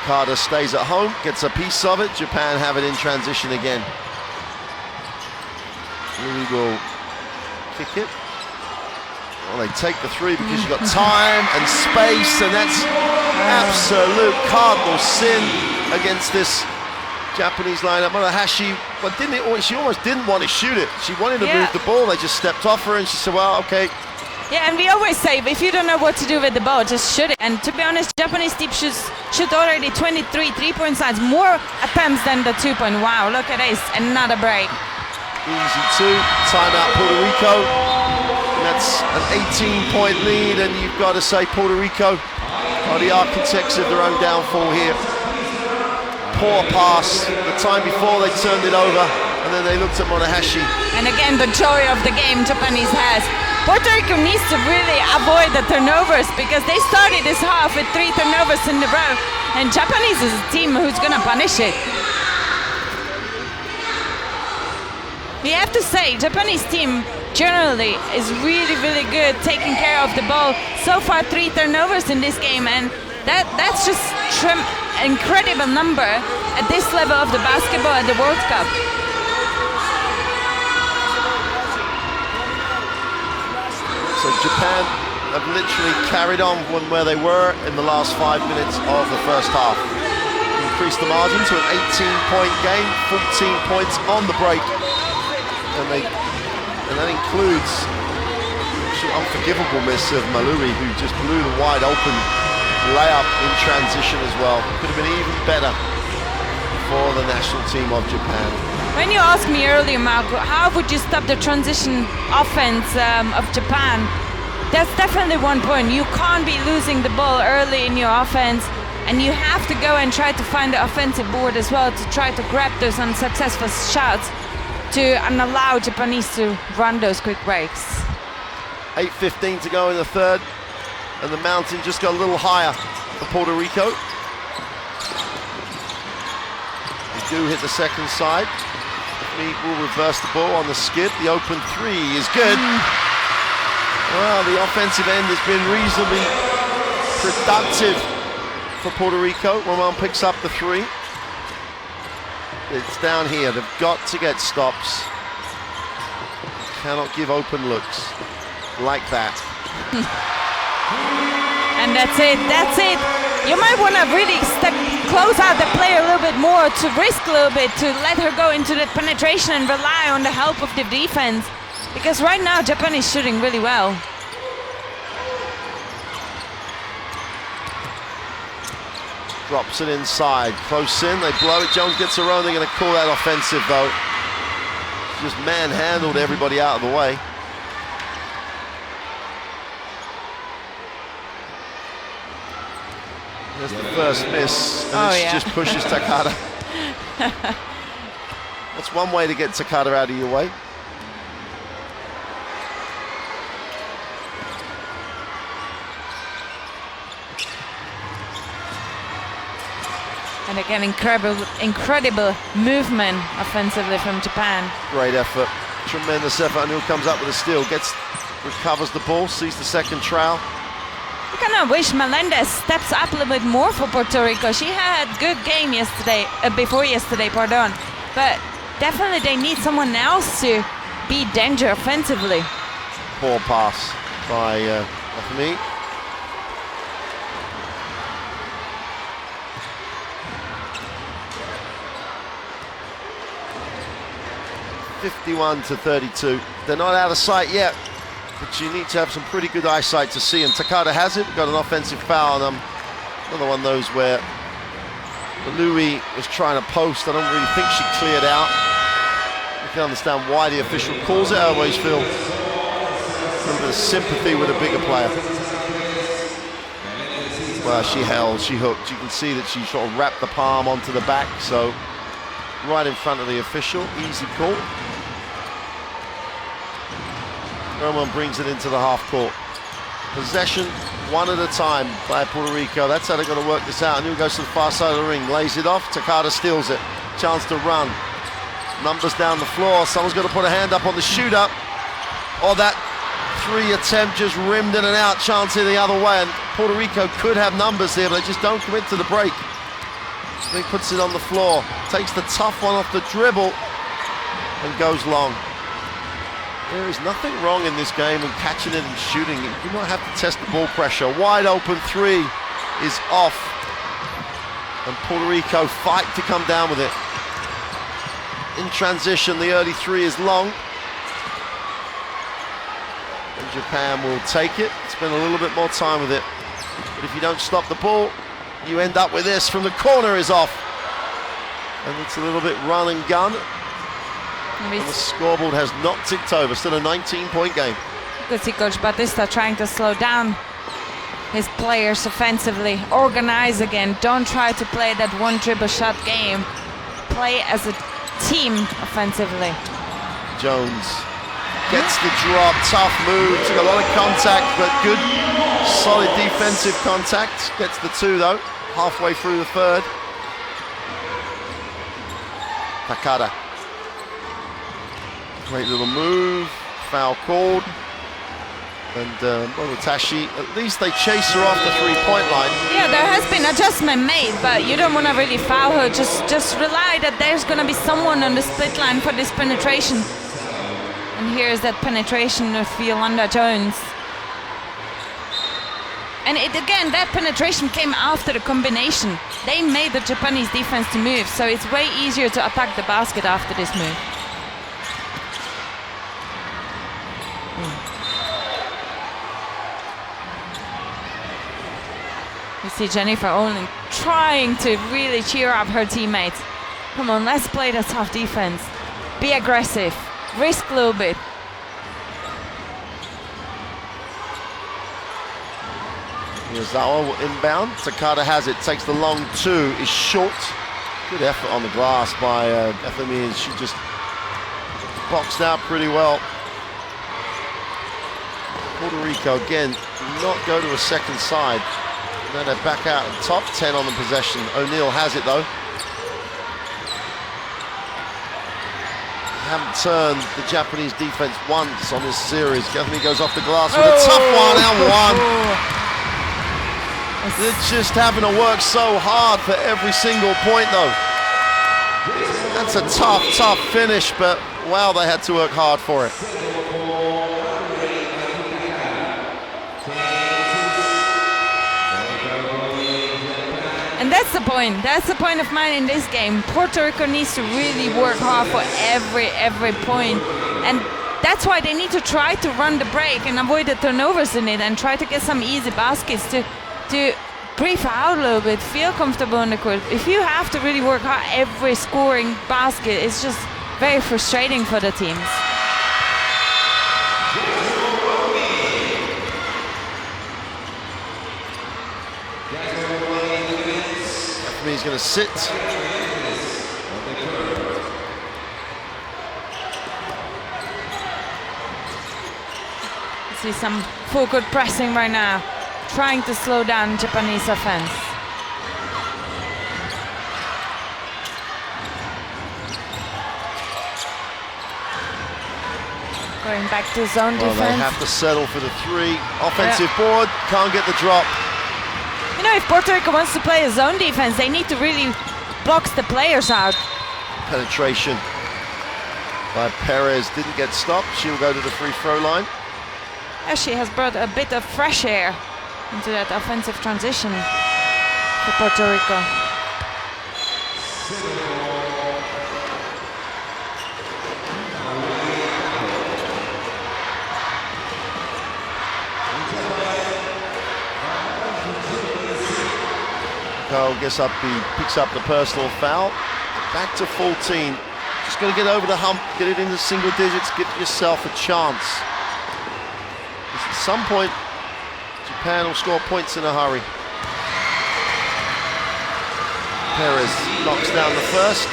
Carter stays at home, gets a piece of it. Japan have it in transition again. Louis will kick it. Well, they take the three because you've got time and space, and that's absolute cardinal sin against this Japanese lineup. Monohashi, but she almost didn't want to shoot it. She wanted to move the ball. They just stepped off her, and she said, well, okay. Yeah, and we always say, if you don't know what to do with the ball, just shoot it. And to be honest, Japanese team shoot already 23 3-point sides, more attempts than the 2-point. Wow, look at this, another break. Easy two, timeout Puerto Rico. And that's an 18-point lead, and you've got to say Puerto Rico are the architects of their own downfall here. Poor pass, the time before they turned it over, and then they looked at Monohashi. And again, the joy of the game Japanese has. Puerto Rico needs to really avoid the turnovers, because they started this half with 3 turnovers in a row, and Japanese is a team who's going to punish it. We have to say, Japanese team generally is really, really good taking care of the ball. So far, 3 turnovers in this game, and that's just incredible number at this level of the basketball at the World Cup. So Japan have literally carried on from where they were in the last 5 minutes of the first half. Increased the margin to an 18-point game, 14 points on the break. And that includes the unforgivable miss of Maloui, who just blew the wide open layup in transition as well. Could have been even better for the national team of Japan. When you asked me earlier, Marco, how would you stop the transition offense of Japan? That's definitely one point. You can't be losing the ball early in your offense, and you have to go and try to find the offensive board as well to try to grab those unsuccessful shots and allow Japanese to run those quick breaks. 8:15 to go in the third, and the mountain just got a little higher for Puerto Rico. They do hit the second side. Meat will reverse the ball on the skip. The open three is good. Well, the offensive end has been reasonably productive for Puerto Rico. Roman picks up the three. It's down here. They've got to get stops. Cannot give open looks like that. And that's it. That's it. You might want to really close out the player a little bit more, to risk a little bit, to let her go into the penetration and rely on the help of the defense. Because right now Japan is shooting really well. Drops it inside, close in, they blow it, Jones gets her own, they're going to call that offensive though. Just manhandled everybody out of the way. There's the first miss, and this just pushes Takada. That's one way to get Takada out of your way. And again, incredible movement offensively from Japan. Great effort, tremendous effort. Anu comes up with a steal, recovers the ball, sees the second trail. I kind of wish Melendez steps up a little bit more for Puerto Rico. She had a good game yesterday, before yesterday, pardon. But definitely they need someone else to be danger offensively. Poor pass by Afami. (51-32). They're not out of sight yet, but you need to have some pretty good eyesight to see, and Takada has it. Got an offensive foul on another one of those where Louis was trying to post. I don't really think she cleared out. You can understand why the official calls it. I always feel a little bit of sympathy with a bigger player. Well, she held, she hooked. You can see that she sort of wrapped the palm onto the back, so right in front of the official, easy call. Roman brings it into the half court. Possession one at a time by Puerto Rico. That's how they're going to work this out. Anu goes to the far side of the ring, lays it off. Takada steals it. Chance to run. Numbers down the floor. Someone's going to put a hand up on the shooter. Oh, that three attempt just rimmed in and out. Chance here the other way. And Puerto Rico could have numbers here, but they just don't commit to the break. He puts it on the floor. Takes the tough one off the dribble and goes long. There is nothing wrong in this game with catching it and shooting. You do not have to test the ball pressure. Wide open three is off. And Puerto Rico fight to come down with it. In transition, the early three is long. And Japan will take it. Spend a little bit more time with it. But if you don't stop the ball, you end up with this. From the corner is off. And it's a little bit run and gun. And the scoreboard has not ticked over. Still a 19-point game. You could see Coach Batista trying to slow down his players offensively. Organize again. Don't try to play that one dribble shot game. Play as a team offensively. Jones gets the drop. Tough move. Took a lot of contact, but good, solid defensive contact. Gets the two, though, halfway through the third. Takada. Great little move, foul called. And Momotashi, at least they chase her off the three-point line. Yeah, there has been adjustment made, but you don't want to really foul her. Just rely that there's going to be someone on the split line for this penetration. And here's that penetration of Yolanda Jones. And again, that penetration came after the combination. They made the Japanese defense to move, so it's way easier to attack the basket after this move. You see Jennifer Olin trying to really cheer up her teammates. Come on, let's play the tough defense. Be aggressive. Risk a little bit. Miyazawa inbound. Takada has it. Takes the long two. Is short. Good effort on the glass by FME. She just boxed out pretty well. Puerto Rico again not go to a second side. Then they're back out at top 10 on the possession. O'Neal has it though. Haven't turned the Japanese defense once on this series. Gaffney goes off the glass with a tough one and one. They're just having to work so hard for every single point though. That's a tough finish, but wow, they had to work hard for it. And that's the point. That's the point of mine in this game. Puerto Rico needs to really work hard for every point. And that's why they need to try to run the break and avoid the turnovers in it and try to get some easy baskets to breathe out a little bit, feel comfortable on the court. If you have to really work hard every scoring basket, it's just very frustrating for the teams. He's going to sit. See some full court pressing right now, trying to slow down Japanese offense. Going back to zone defense. They have to settle for the three. Offensive board, can't get the drop. You know, if Puerto Rico wants to play a zone defense, they need to really box the players out. Penetration by Perez didn't get stopped. She'll go to the free throw line. Yeah, she has brought a bit of fresh air into that offensive transition for Puerto Rico. Picks up the personal foul. Back to 14. Just got to get over the hump, get it into single digits, give yourself a chance. At some point, Japan will score points in a hurry. Perez knocks down the first.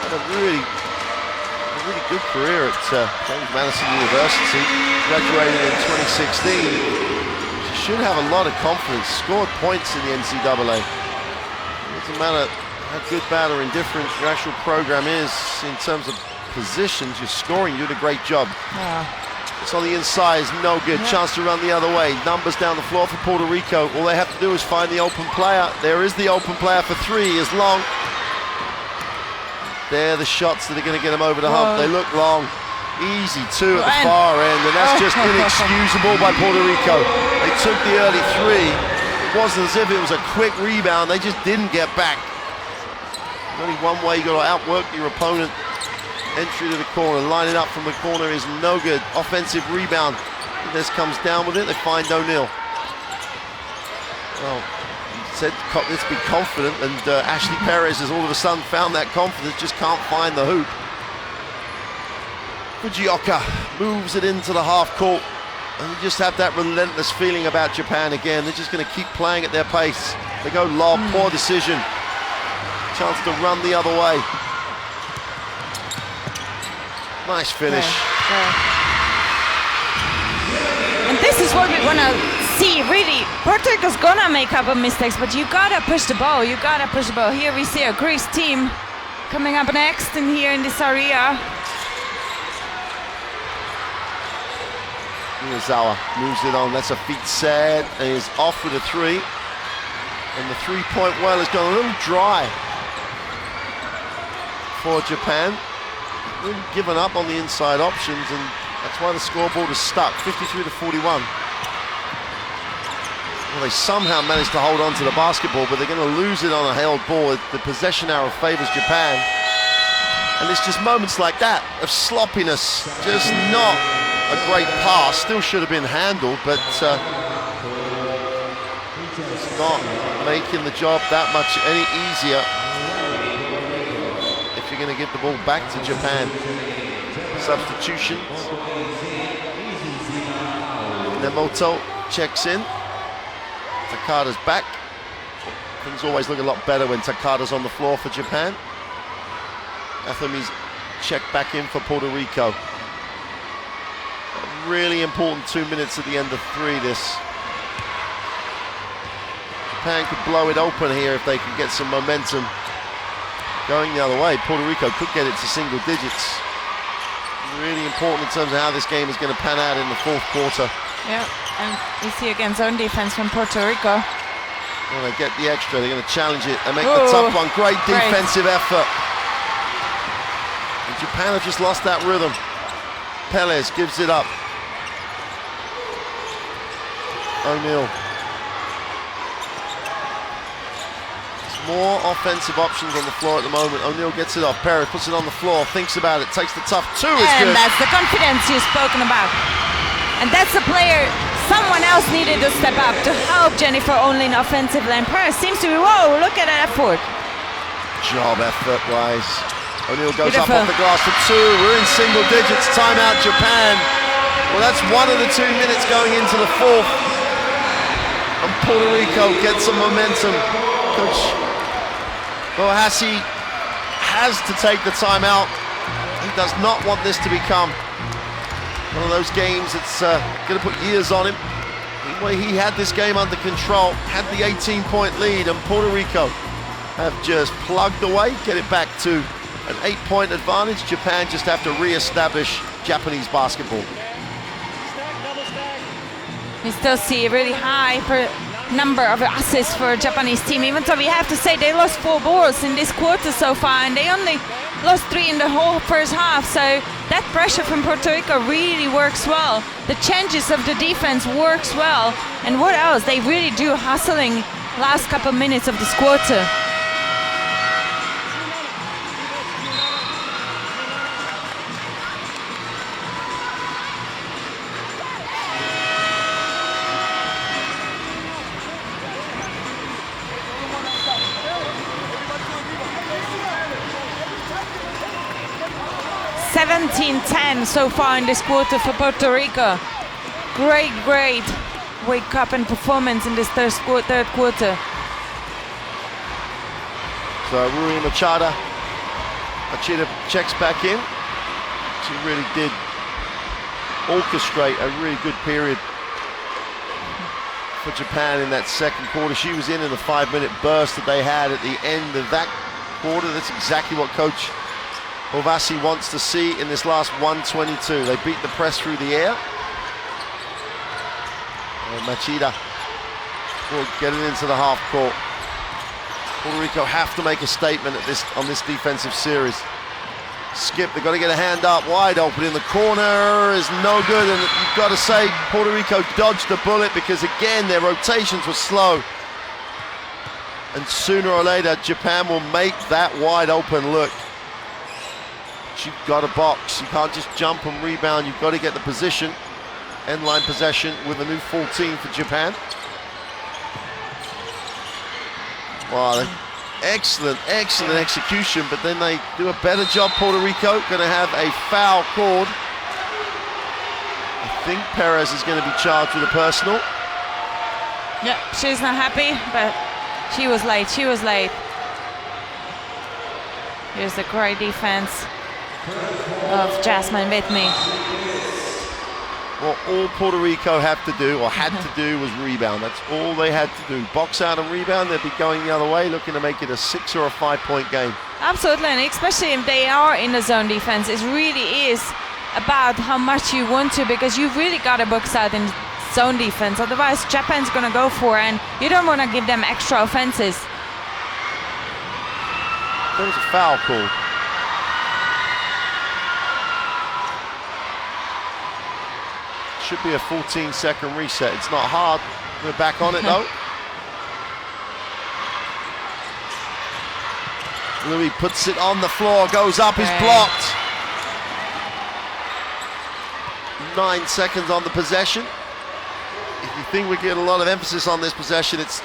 Had a really good career at James Madison University. Graduated in 2016. Should have a lot of confidence, scored points in the NCAA. It doesn't matter how good, bad or indifferent your actual program is in terms of positions, you're scoring, you did a great job. It's on the inside, is no good. Chance to run the other way. Numbers down the floor for Puerto Rico. All they have to do is find the open player. There is the open player for three, is long. They're the shots that are going to get them over the hump. They look long. Easy two at the far end, and that's just inexcusable by Puerto Rico. They took the early three. It wasn't as if it was a quick rebound. They just didn't get back. There's only one way you got to outwork your opponent. Entry to the corner, line it up from the corner is no good. Offensive rebound. This comes down with it. They find O'Neal. Well, he said let's be confident, and Ashley Perez has all of a sudden found that confidence. Just can't find the hoop. Fujioka moves it into the half court, and you just have that relentless feeling about Japan again. They're just going to keep playing at their pace. They go lob, poor decision. Chance to run the other way. Nice finish. And this is what we want to see, really. Puerto Rico's going to make a couple mistakes, but you got to push the ball. You got to push the ball. Here we see a Greece team coming up next in here in this area. Miyazawa moves it on, lets her feet set, and is off with a three. And the three-point well has gone a little dry for Japan. Really given up on the inside options, and that's why the scoreboard is stuck, 53 to 41. Well, they somehow managed to hold on to the basketball, but they're going to lose it on a held ball. The possession arrow favors Japan. And it's just moments like that of sloppiness, just not a great pass, still should have been handled, but It's not making the job that much any easier if you're going to give the ball back to Japan. Substitutions. Nemoto checks in. Takada's back. Things always look a lot better when Takada's on the floor for Japan. Athami's checked back in for Puerto Rico. A really important 2 minutes at the end of 3 this. Japan could blow it open here if they can get some momentum going the other way. Puerto Rico could get it to single digits. Really important in terms of how this game is going to pan out in the 4th quarter. Yeah, and you see again zone defense from Puerto Rico. Well, they get the extra, they're going to challenge it and make the tough one. Great defensive effort. And Japan have just lost that rhythm. Pelez gives it up. O'Neal. More offensive options on the floor at the moment. O'Neal gets it off. Perez puts it on the floor, thinks about it, takes the tough 2. Is good. And that's the confidence you've spoken about. And that's a player someone else needed to step up to help Jennifer only in offensive line. Perez seems to be, whoa, look at that effort. Job effort-wise. O'Neal goes up off the glass for 2. We're in single digits. Timeout, Japan. Well, that's 1 of the 2 minutes going into the 4th. And Puerto Rico gets some momentum. Coach Bohassi has to take the timeout. He does not want this to become one of those games that's going to put years on him. Anyway, he had this game under control, had the 18-point lead, and Puerto Rico have just plugged away, get it back to an 8-point advantage. Japan just have to re-establish Japanese basketball. We still see a really high number of assists for a Japanese team, even though we have to say they lost 4 balls in this quarter so far, and they only lost 3 in the whole first half. So that pressure from Puerto Rico really works well. The changes of the defense works well. And what else? They really do hustling last couple minutes of this quarter. (17-10) so far in this quarter for Puerto Rico. Great wake up and performance in this third quarter. So Rui Machida checks back in. She really did orchestrate a really good period for Japan in that second quarter. She was in the 5-minute burst that they had at the end of that quarter. That's exactly what Coach Bohassi wants to see in this last 1:22. They beat the press through the air. And Machida will get it into the half court. Puerto Rico have to make a statement on this defensive series. Skip, they've got to get a hand up wide open in the corner is no good, and you've got to say Puerto Rico dodged the bullet because again their rotations were slow. And sooner or later Japan will make that wide open look. You've got a box, you can't just jump and rebound, you've got to get the position. End line possession with a new 14 for Japan. Wow, excellent execution, but then they do a better job. Puerto Rico going to have a foul called. I think Perez is going to be charged with a personal. Yeah, she's not happy, but she was late. Here's the great defense of Jasmine with me. Well, all Puerto Rico have to do, or had to do, was rebound. That's all they had to do. Box out and rebound, they'd be going the other way, looking to make it a 6 or a 5-point game. Absolutely, and especially if they are in the zone defense, it really is about how much you want to, because you've really got to box out in zone defense. Otherwise, Japan's going to go for it, and you don't want to give them extra offenses. There was a foul call. Should be a 14-second reset. It's not hard. We're back on it though. Louis puts it on the floor, goes up, is blocked. 9 seconds on the possession. if you think we get a lot of emphasis on this possession, it's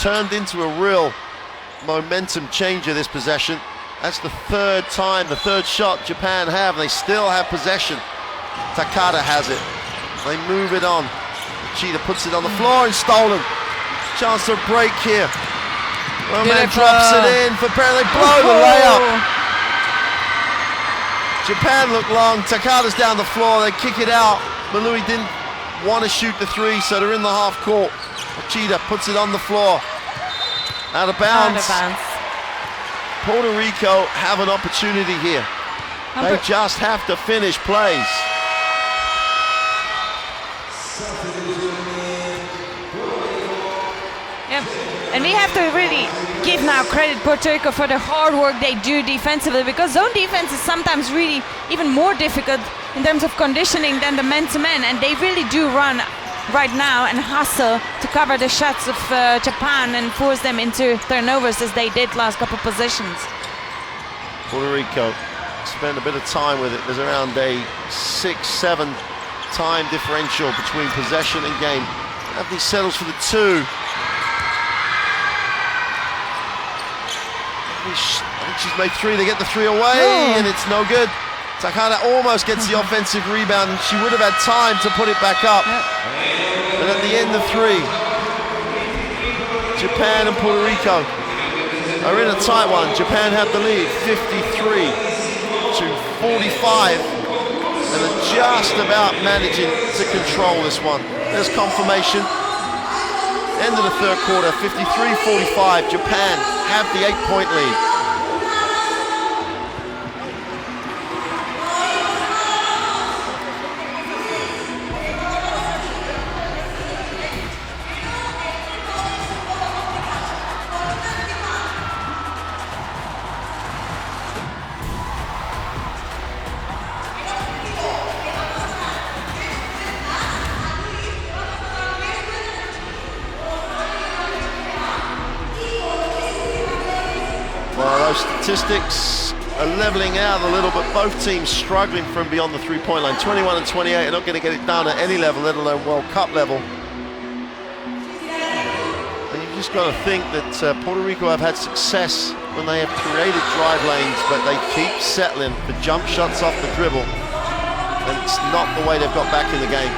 turned into a real momentum changer, this possession. That's the third time, the third shot Japan have, and they still have possession. Takada has it. They move it on. Uchida puts it on the floor and stolen. Chance for a break here. Roman drops it in for Perry. They blow the layup. Japan look long. Takada's down the floor. They kick it out. Malui didn't want to shoot the three, so they're in the half court. Uchida puts it on the floor. Out of bounds. Puerto Rico have an opportunity here. They just have to finish plays. Yep. And we have to really give now credit Puerto Rico for the hard work they do defensively, because zone defense is sometimes really even more difficult in terms of conditioning than the man-to-man, and they really do run right now and hustle to cover the shots of Japan and force them into turnovers as they did last couple positions. Puerto Rico spend a bit of time with it. There's around a 6-7 time differential between possession and game. Anthony settles for the two. I think she's made three. They get the three away, and it's no good. Takada almost gets the offensive rebound, and she would have had time to put it back up. But at the end of three, Japan and Puerto Rico are in a tight one. Japan have the lead, 53-45, and are just about managing to control this one. There's confirmation. End of the third quarter, 53-45. Japan have the 8-point lead. Statistics are leveling out a little, but both teams struggling from beyond the three-point line. 21 and 28 are not going to get it done at any level, let alone World Cup level. And you've just got to think that Puerto Rico have had success when they have created drive lanes, but they keep settling for jump shots off the dribble, and it's not the way they've got back in the game.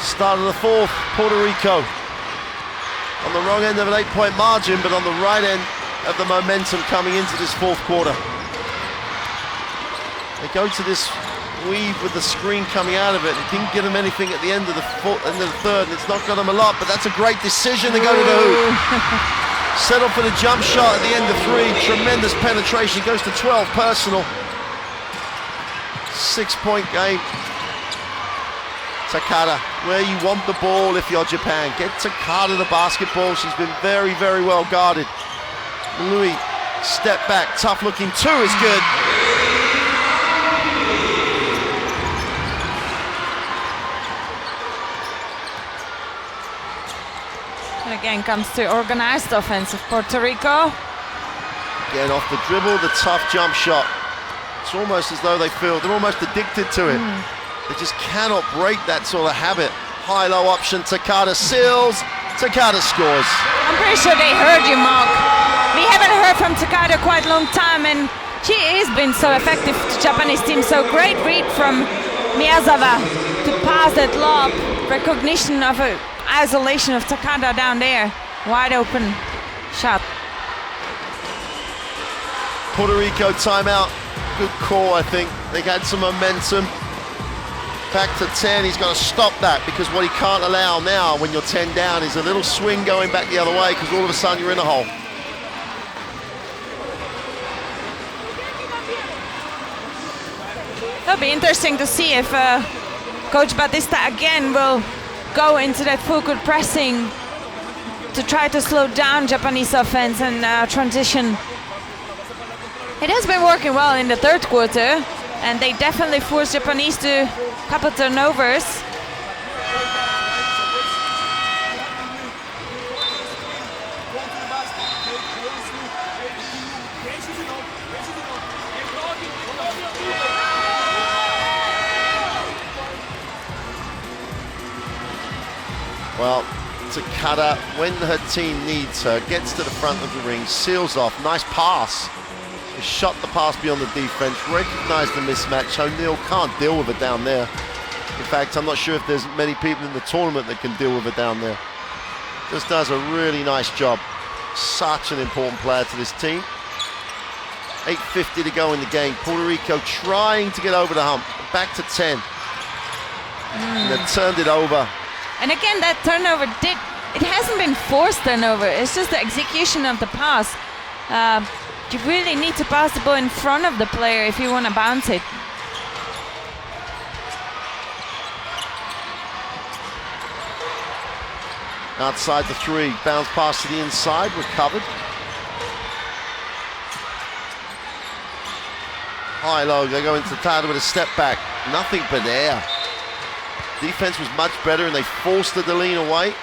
Start of the fourth, Puerto Rico on the wrong end of an 8-point margin, but on the right end of the momentum coming into this fourth quarter. They go to this weave with the screen coming out of it. It didn't get them anything at the end of the third, and it's not got them a lot, but that's a great decision to go to the hoop. Settle for the jump shot at the end of three. Tremendous penetration, goes to 12 personal. 6-point game. Takada, where you want the ball if you're Japan. Get Takada the basketball. She's been very, very well guarded. Louis, step back, tough looking two is good. And again comes to organized offense of Puerto Rico. Again off the dribble, the tough jump shot. It's almost as though they feel they're almost addicted to it. They just cannot break that sort of habit. High-low option, Takada seals, Takada scores. I'm pretty sure they heard you, Mark. We haven't heard from Takada quite a long time, and she has been so effective to Japanese team. So great read from Miyazawa to pass that lob. Recognition of an isolation of Takada down there. Wide open shot. Puerto Rico timeout. Good call, I think. They had some momentum. Back to 10, he's got to stop that, because what he can't allow now when you're 10 down is a little swing going back the other way, because all of a sudden you're in a hole. It'll be interesting to see if Coach Batista again will go into that full court pressing to try to slow down Japanese offense and transition. It has been working well in the third quarter, and they definitely forced Japanese to a couple turnovers. Well, Takada, when her team needs her, gets to the front of the ring, seals off, nice pass. Shot the pass beyond the defense, recognized the mismatch. O'Neal can't deal with it down there. In fact, I'm not sure if there's many people in the tournament that can deal with it down there. Just does a really nice job. Such an important player to this team. 8:50 to go in the game. Puerto Rico trying to get over the hump. Back to 10. And they've turned it over. And again, that turnover it hasn't been forced turnover. It's just the execution of the pass. You really need to pass the ball in front of the player if you want to bounce it. Outside the three, bounce pass to the inside, recovered. High low, they go into the Tada with a step back. Nothing but air. Defense was much better and they forced the Deline away.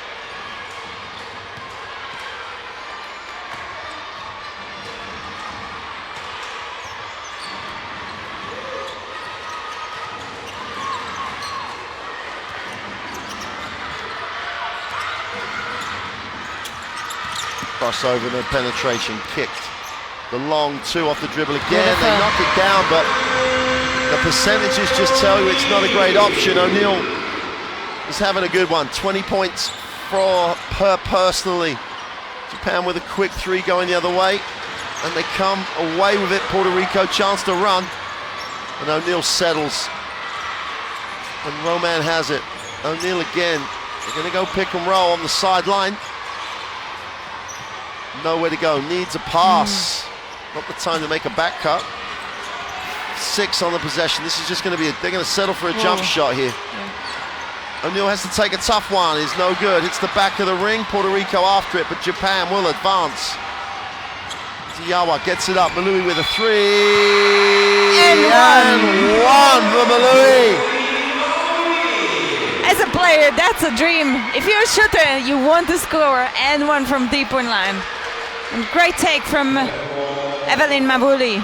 Crossover and penetration, kicked. The long two off the dribble again. Beautiful. They knock it down, but the percentages just tell you it's not a great option. O'Neal is having a good one. 20 points for her personally. Japan with a quick three going the other way, and they come away with it. Puerto Rico chance to run, and O'Neal settles. And Roman has it. O'Neal again. They're going to go pick and roll on the sideline. Nowhere to go, needs a pass. Not the time to make a back cut. 6 on the possession. This is just going to be, they're going to settle for a jump shot here. O'Neal has to take a tough one, it's no good. Hits the back of the ring, Puerto Rico after it, but Japan will advance. Ziyawa gets it up, Malui with a three. And one for Malui. As a player, that's a dream. If you're a shooter, you want to score and one from deep-point line. And great take from Evelyn Mabuli.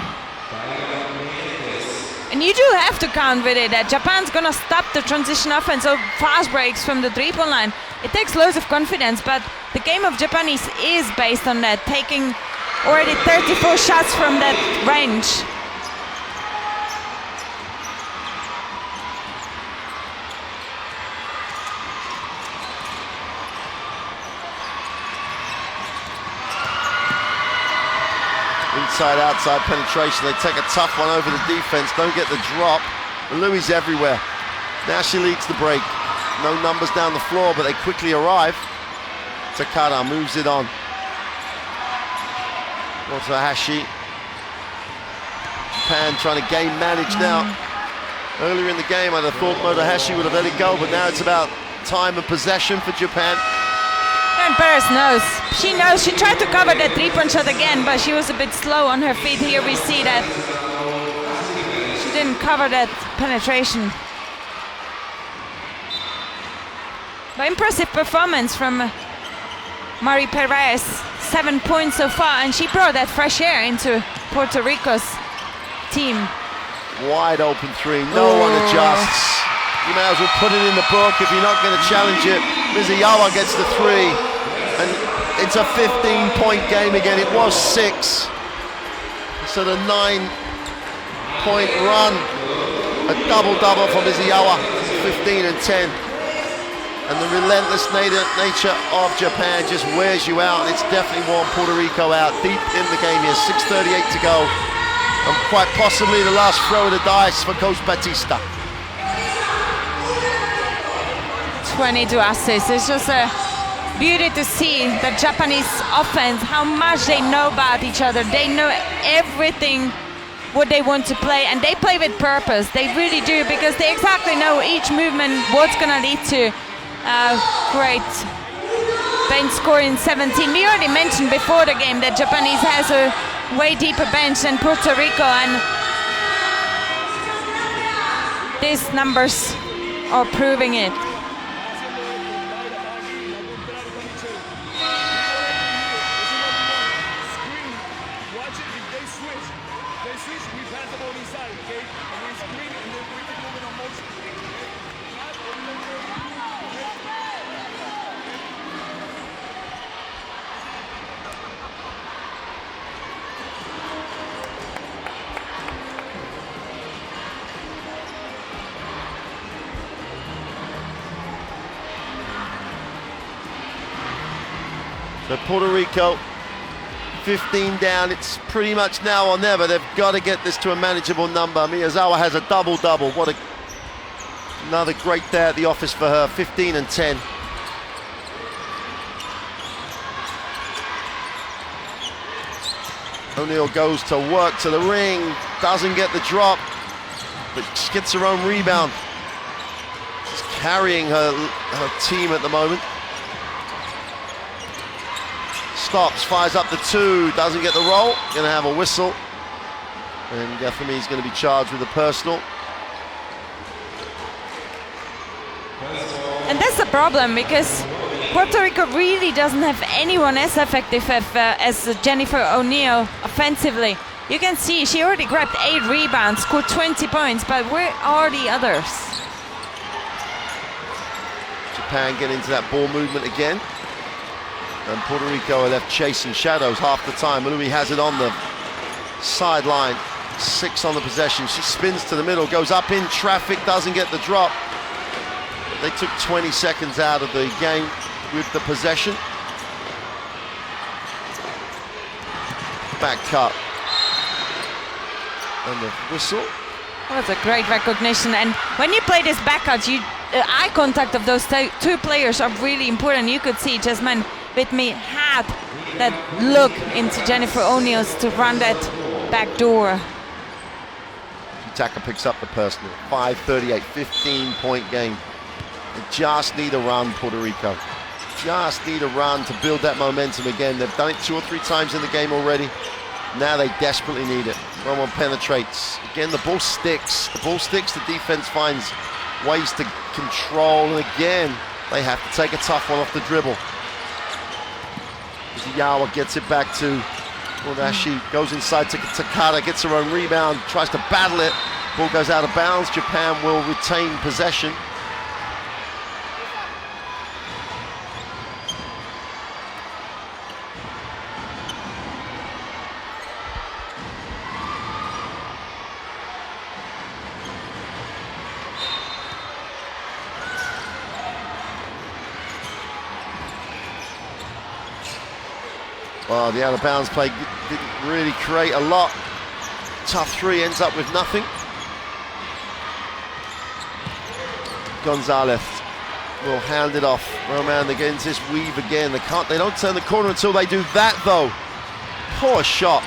And you do have to count with it that Japan's gonna stop the transition offense or fast breaks from the three-point line. It takes loads of confidence, but the game of Japanese is based on that, taking already 34 shots from that range. Inside, outside penetration. They take a tough one over the defense. Don't get the drop. Louis everywhere. Now she leads the break. No numbers down the floor, but they quickly arrive. Takada moves it on. Motohashi. Japan trying to game manage now. Earlier in the game, I'd have thought Motohashi would have let it go, but now it's about time and possession for Japan. And Perez knows. She knows. She tried to cover that three-point shot again, but she was a bit slow on her feet. Here we see that she didn't cover that penetration. But impressive performance from Mari Perez. 7 points so far, and she brought that fresh air into Puerto Rico's team. Wide open three. No one adjusts. You may as well put it in the book if you're not going to challenge it. Mizuyawa gets the three, and it's a 15-point game again. It was 6. So the 9-point run, a double-double for Mizuyawa, 15 and 10. And the relentless nature of Japan just wears you out. It's definitely worn Puerto Rico out deep in the game here. 6:38 to go. And quite possibly the last throw of the dice for Coach Batista. 22 assists. It's just a beauty to see the Japanese offense, how much they know about each other. They know everything what they want to play, and they play with purpose. They really do, because they exactly know each movement what's going to lead to great bench score in 17. We already mentioned before the game that Japanese has a way deeper bench than Puerto Rico, and these numbers are proving it. So Puerto Rico, 15 down. It's pretty much now or never. They've got to get this to a manageable number. Miyazawa has a double-double. What another great day at the office for her. 15 and 10. O'Neal goes to work to the ring, doesn't get the drop, but she gets her own rebound. She's carrying her team at the moment. Stops, fires up the two, doesn't get the roll, gonna have a whistle. And Yafemi's gonna be charged with a personal. And that's the problem, because Puerto Rico really doesn't have anyone as effective as Jennifer O'Neal offensively. You can see she already grabbed 8 rebounds, scored 20 points, but where are the others? Japan getting into that ball movement again. And Puerto Rico are left chasing shadows half the time. Malumi has it on the sideline. 6 on the possession. She spins to the middle, goes up in traffic, doesn't get the drop. They took 20 seconds out of the game with the possession. Back cut. And the whistle. Well, that's a great recognition. And when you play this back cut, eye contact of those two players are really important. You could see Jasmine Whitney had that look into Jennifer O'Neal's to run that back door. Taka picks up the personal. 5:38, 15-point game. They just need a run, Puerto Rico. Just need a run to build that momentum again. They've done it 2 or 3 times in the game already. Now they desperately need it. Roman penetrates. Again, the ball sticks. The ball sticks. The defense finds ways to control. And again, they have to take a tough one off the dribble. Yawa gets it back to Wadashi, goes inside to Takada, gets her own rebound, tries to battle it. Ball goes out of bounds. Japan will retain possession. Well, the out-of-bounds play didn't really create a lot. Tough 3 ends up with nothing. Gonzalez will hand it off. Roman against this weave again. They don't turn the corner until they do that, though. Poor shot.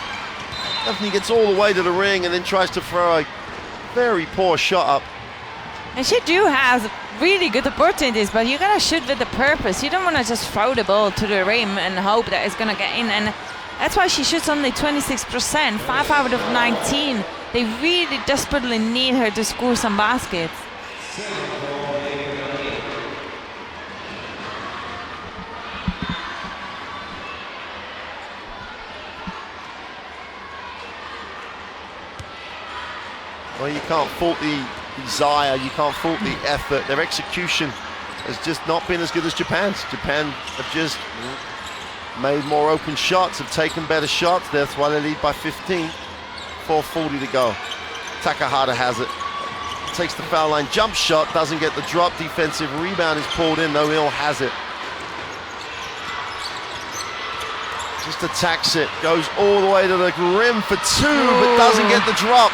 Anthony gets all the way to the ring and then tries to throw a very poor shot up. And she has really good opportunities, but you gotta shoot with the purpose. You don't want to just throw the ball to the rim and hope that it's gonna get in. And that's why she shoots only 26%, 5 out of 19. They really desperately need her to score some baskets. Well, you can't fault the desire, you can't fault the effort. Their execution has just not been as good as Japan's. Japan have just made more open shots, have taken better shots. That's why they lead by 15. 4:40 to go. Takahata has it. takes the foul line jump shot, doesn't get the drop. Defensive rebound is pulled in, though Hill has it. Just attacks it, goes all the way to the rim for two, but doesn't get the drop.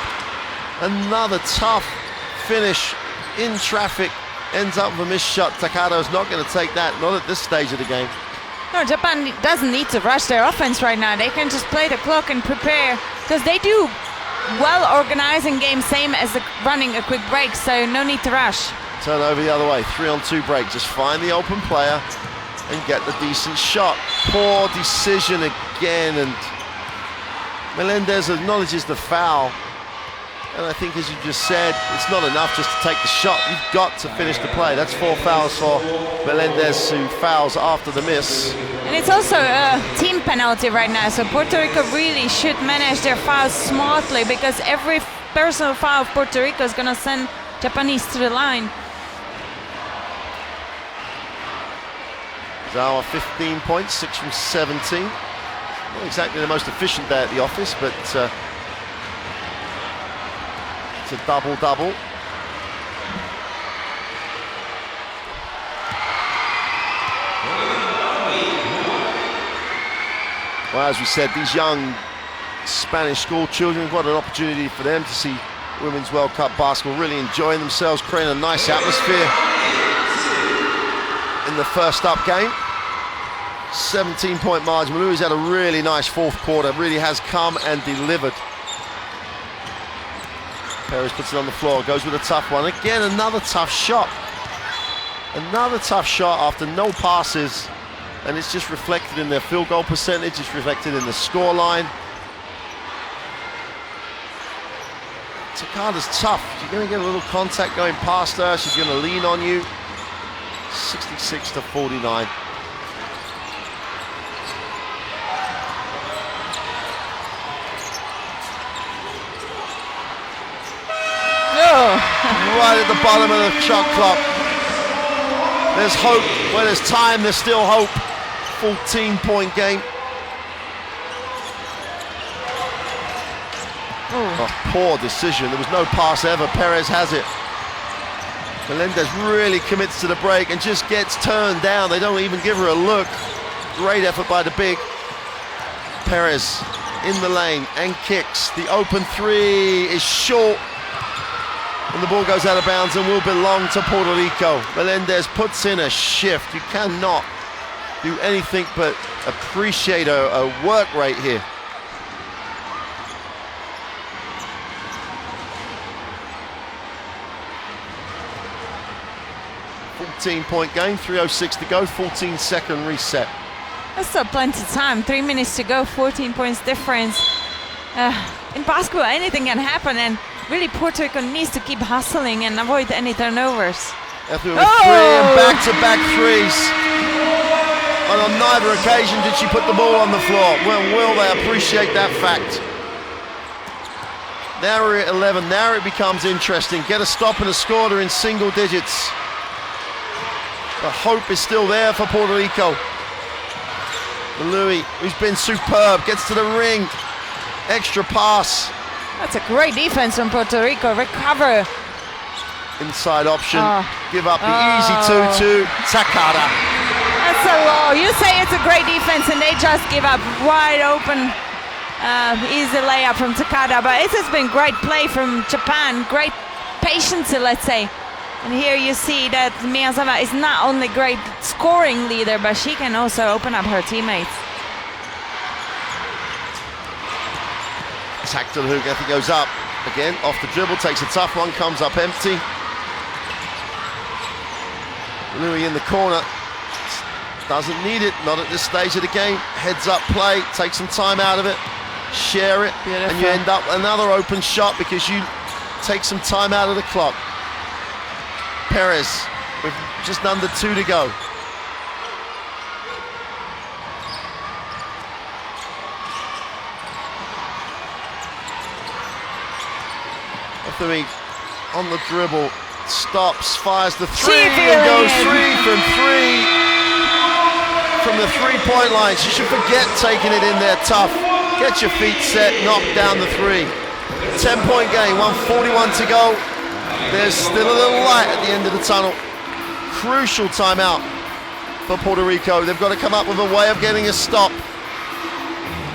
Another tough finish in traffic, ends up with a missed shot. Takada's not going to take that, not at this stage of the game. No, Japan doesn't need to rush their offense right now. They can just play the clock and prepare, because they do well organizing games, same as running a quick break, so no need to rush. Turn over the other way, 3-on-2 break. Just find the open player and get the decent shot. Poor decision again, and Melendez acknowledges the foul. And I think, as you just said, it's not enough just to take the shot. You've got to finish the play. That's 4 fouls for Melendez, who fouls after the miss. And it's also a team penalty right now, so Puerto Rico really should manage their fouls smartly, because every personal foul of Puerto Rico is going to send Japanese to the line. Zawa 15 points, 6 from 17. Not exactly the most efficient day at the office, but it's a double-double. Well, as we said, these young Spanish school children, what an opportunity for them to see Women's World Cup basketball, really enjoying themselves, creating a nice atmosphere in the first up game. 17-point margin. Malui's had a really nice fourth quarter, really has come and delivered. Perez puts it on the floor, goes with a tough one. Again, another tough shot. Another tough shot after no passes, and it's just reflected in their field goal percentage, it's reflected in the score line. Takada's tough. You're going to get a little contact going past her, she's going to lean on you. 66-49. Right at the bottom of the shot clock. There's hope. Where there's time, there's still hope. 14-point game. Oh, poor decision. There was no pass ever. Perez has it. Melendez really commits to the break and just gets turned down. They don't even give her a look. Great effort by the big. Perez in the lane and kicks. The open three is short. And the ball goes out of bounds and will belong to Puerto Rico. Melendez puts in a shift. You cannot do anything but appreciate a work rate here. .-point game, 3:06 to go, 14-second reset. That's still plenty of time, 3 minutes to go, 14 points difference. In basketball, anything can happen, and really Puerto Rico needs to keep hustling and avoid any turnovers. Three and back-to-back threes. And on neither occasion did she put the ball on the floor. Well, will they appreciate that fact? Now we're at 11, now it becomes interesting. Get a stop and a score, they're in single digits. The hope is still there for Puerto Rico. Louis, who's been superb, gets to the ring. Extra pass. That's a great defense from Puerto Rico. Recover. Inside option. Give up the easy 2-2. Takada. That's so low. You say it's a great defense and they just give up wide open. Easy layup from Takada. But it has been great play from Japan. Great patience, let's say. And here you see that Miyazawa is not only great scoring leader, but she can also open up her teammates. Attack to the hoop, Ethy goes up. Again, off the dribble, takes a tough one, comes up empty. Louis in the corner. Doesn't need it, not at this stage of the game. Heads up play, take some time out of it. Share it, beautiful. And you end up another open shot because you take some time out of the clock. Perez with just under 2 to go. Efery on the dribble, stops, fires the three, and goes 3 from 3 from the three-point line. She should forget taking it in there tough. Get your feet set, knock down the 3. 10-point game, 1:41 to go. there's still a little light at the end of the tunnel. Crucial timeout for Puerto Rico. They've got to come up with a way of getting a stop.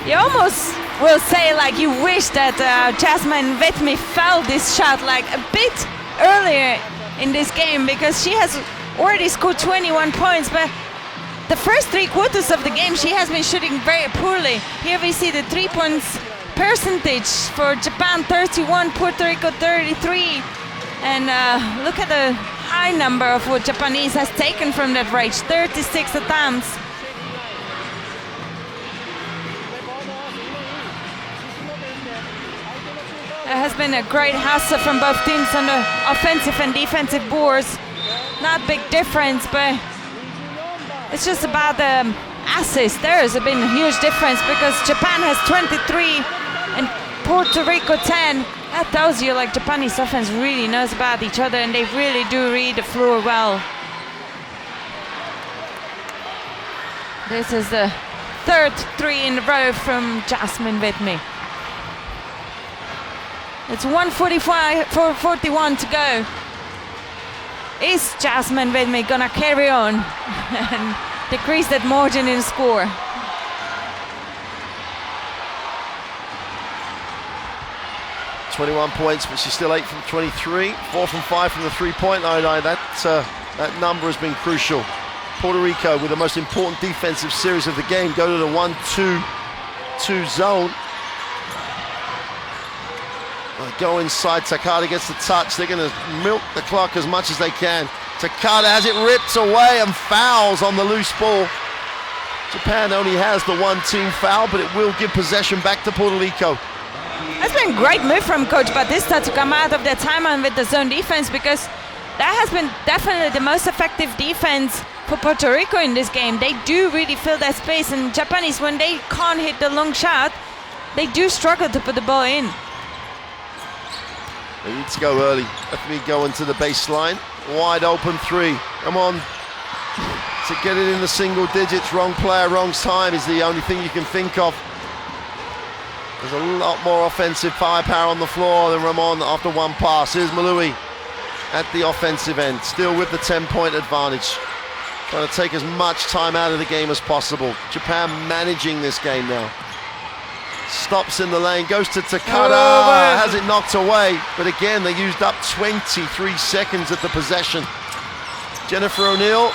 You almost will say like you wish that Jasmine Whitney fouled this shot like a bit earlier in this game, because she has already scored 21 points, but the first 3 quarters of the game she has been shooting very poorly. Here we see the 3 points percentage for Japan 31, Puerto Rico 33, and look at the high number of what Japanese has taken from that range, 36 attempts. There has been a great hustle from both teams on the offensive and defensive boards. Not big difference, but it's just about the assists. There has been a huge difference because Japan has 23 and Puerto Rico 10. That tells you like Japanese offense really knows about each other, and they really do read the floor well. This is the 3rd 3 in a row from Jasmine Whitney. It's 1:41 to go. Is Jasmine Whitney gonna carry on and decrease that margin in score? "21 points, but she's still 8 from 23, 4 from 5 from the 3-point line. That number has been crucial. Puerto Rico, with the most important defensive series of the game, go to the 1-2-2 zone. Go inside, Takada gets the touch. They're going to milk the clock as much as they can. Takada has it ripped away and fouls on the loose ball. Japan only has the 1 team foul, but it will give possession back to Puerto Rico. That's been a great move from Coach Batista to come out of that timeout with the zone defense, because that has been definitely the most effective defense for Puerto Rico in this game. They do really fill that space, and Japanese, when they can't hit the long shot, they do struggle to put the ball in. They need to go early. Let me go into the baseline. Wide open 3. Come on. To get it in the single digits. Wrong player, wrong time is the only thing you can think of. There's a lot more offensive firepower on the floor than Ramon after 1 pass. Here's Malui at the offensive end, still with the 10-point advantage. Trying to take as much time out of the game as possible. Japan managing this game now. Stops in the lane, goes to Takada, has it knocked away, but again they used up 23 seconds at the possession. Jennifer O'Neill,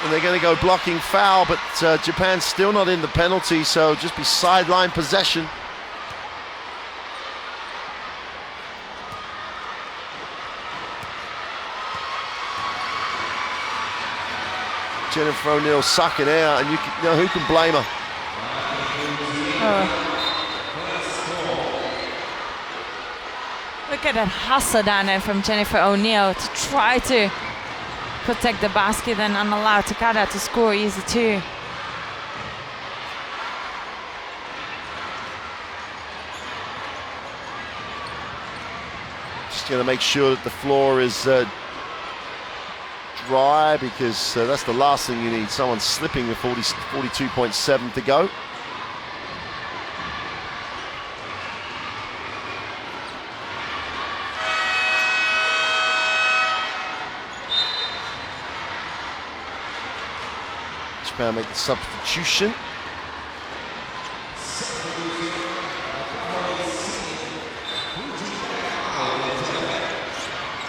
and they're going to go blocking foul, but Japan's still not in the penalty, so just be sideline possession. Jennifer O'Neill sucking out, and you know who can blame her? Look at that hustle down there from Jennifer O'Neill to try to protect the basket and allow Takada to score easy too. Just going to make sure that the floor is dry, because that's the last thing you need. Someone slipping with 42.7 to go. Japan make the substitution.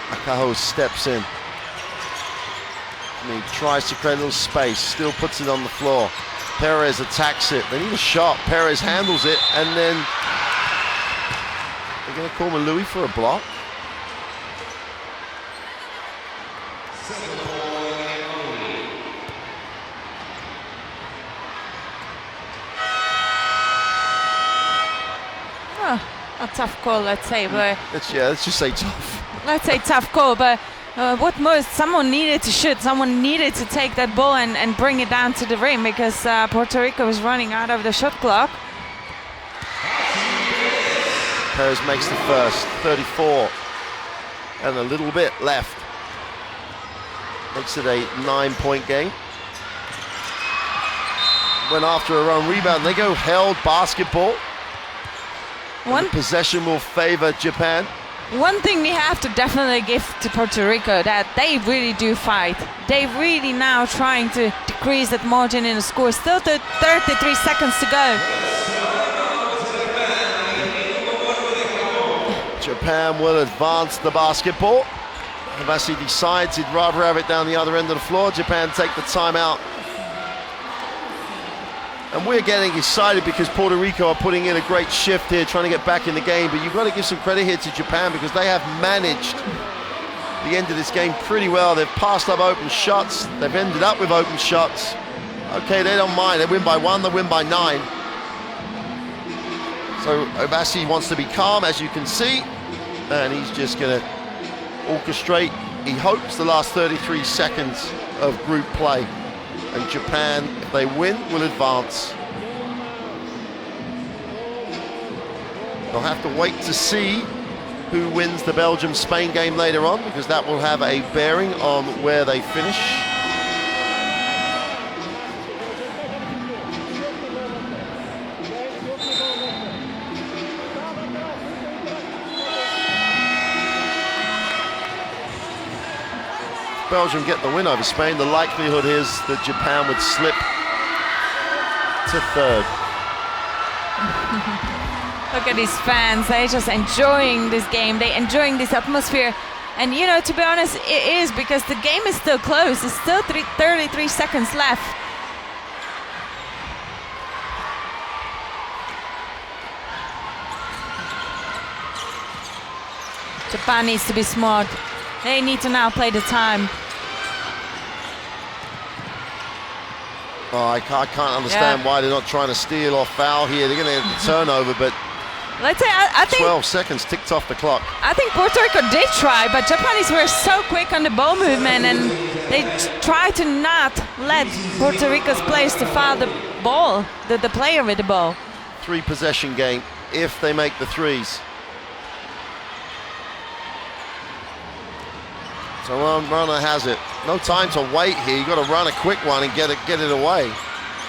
Akaho steps in. And he tries to create a little space, still puts it on the floor. Perez attacks it. They need a shot. Perez handles it, and then they're going to call Malui for a block. A tough call, let's say, but Let's just say tough. let's say tough call, but someone needed to shoot, someone needed to take that ball and bring it down to the rim, because Puerto Rico was running out of the shot clock. Perez makes the first, 34, and a little bit left. Makes it a 9-point game. Went after her own rebound. They go held basketball. The possession will favor Japan. one thing we have to definitely give to Puerto Rico, that they really do fight. They really now trying to decrease that margin in the score. Still 33 seconds to go. Japan will advance the basketball. Abassi decides he'd rather have it down the other end of the floor. Japan take the timeout. And we're getting excited because Puerto Rico are putting in a great shift here, trying to get back in the game. But you've got to give some credit here to Japan because they have managed the end of this game pretty well. They've passed up open shots. They've ended up with open shots. Okay, they don't mind. They win by 1, they win by 9. So Abassi wants to be calm, as you can see. And he's just going to orchestrate, he hopes, the last 33 seconds of group play. And Japan, if they win, will advance. They'll have to wait to see who wins the Belgium-Spain game later on, because that will have a bearing on where they finish. Belgium get the win over Spain, the likelihood is that Japan would slip to 3rd. Look at these fans, they're just enjoying this game, they're enjoying this atmosphere. And you know, to be honest, it is because the game is still close. It's still 33 seconds left. Japan needs to be smart. They need to now play the time. Oh, I can't understand why they're not trying to steal or foul here. They're going to get the turnover, but let's say I think 12 seconds ticked off the clock. I think Puerto Rico did try, but Japanese were so quick on the ball movement, and they try to not let Puerto Rico's players to foul the ball, the player with the ball. 3 possession game if they make the threes. So runner has it. No time to wait here. You've got to run a quick one and get it away.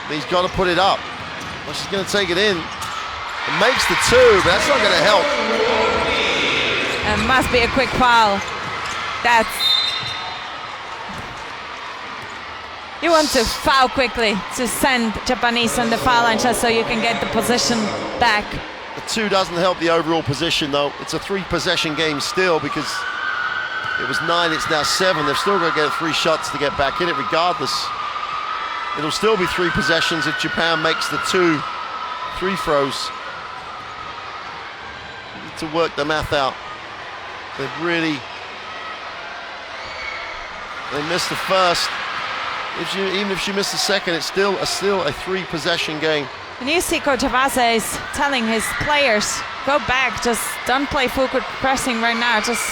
He's got to put it up. Well, she's going to take it in. It makes the 2, but that's not going to help. It must be a quick foul. You want to foul quickly to send Japanese on the foul line just so you can get the position back. The 2 doesn't help the overall position, though. It's a 3 possession game still because it was 9, it's now 7. They've still got to get 3 shots to get back in it regardless. It'll still be 3 possessions if Japan makes the 2 free throws. Need to work the math out. They missed the first. Even if she missed the second, it's still a 3 possession game. And you see Coach Avase is telling his players, go back, just don't play full court pressing right now, just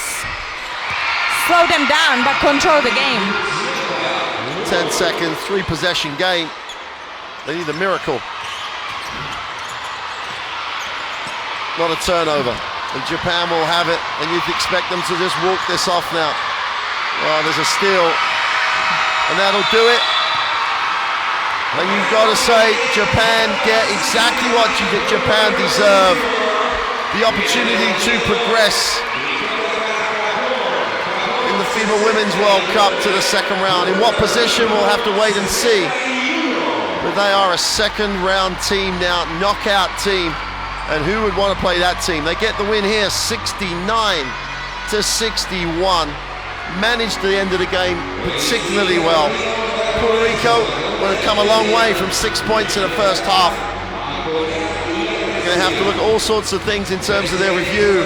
slow them down, but control the game. 10 seconds, 3 possession game. They need a miracle. Not a turnover. And Japan will have it, and you'd expect them to just walk this off now. Well, there's a steal, and that'll do it. And you've got to say, Japan get exactly what Japan deserve. The opportunity to progress in the FIBA Women's World Cup to the 2nd round. In what position, we'll have to wait and see. But they are a 2nd round team now, knockout team. And who would want to play that team? They get the win here, 69-61. Managed the end of the game particularly well. Puerto Rico would have come a long way from 6 points in the first half. You're going to have to look at all sorts of things in terms of their review.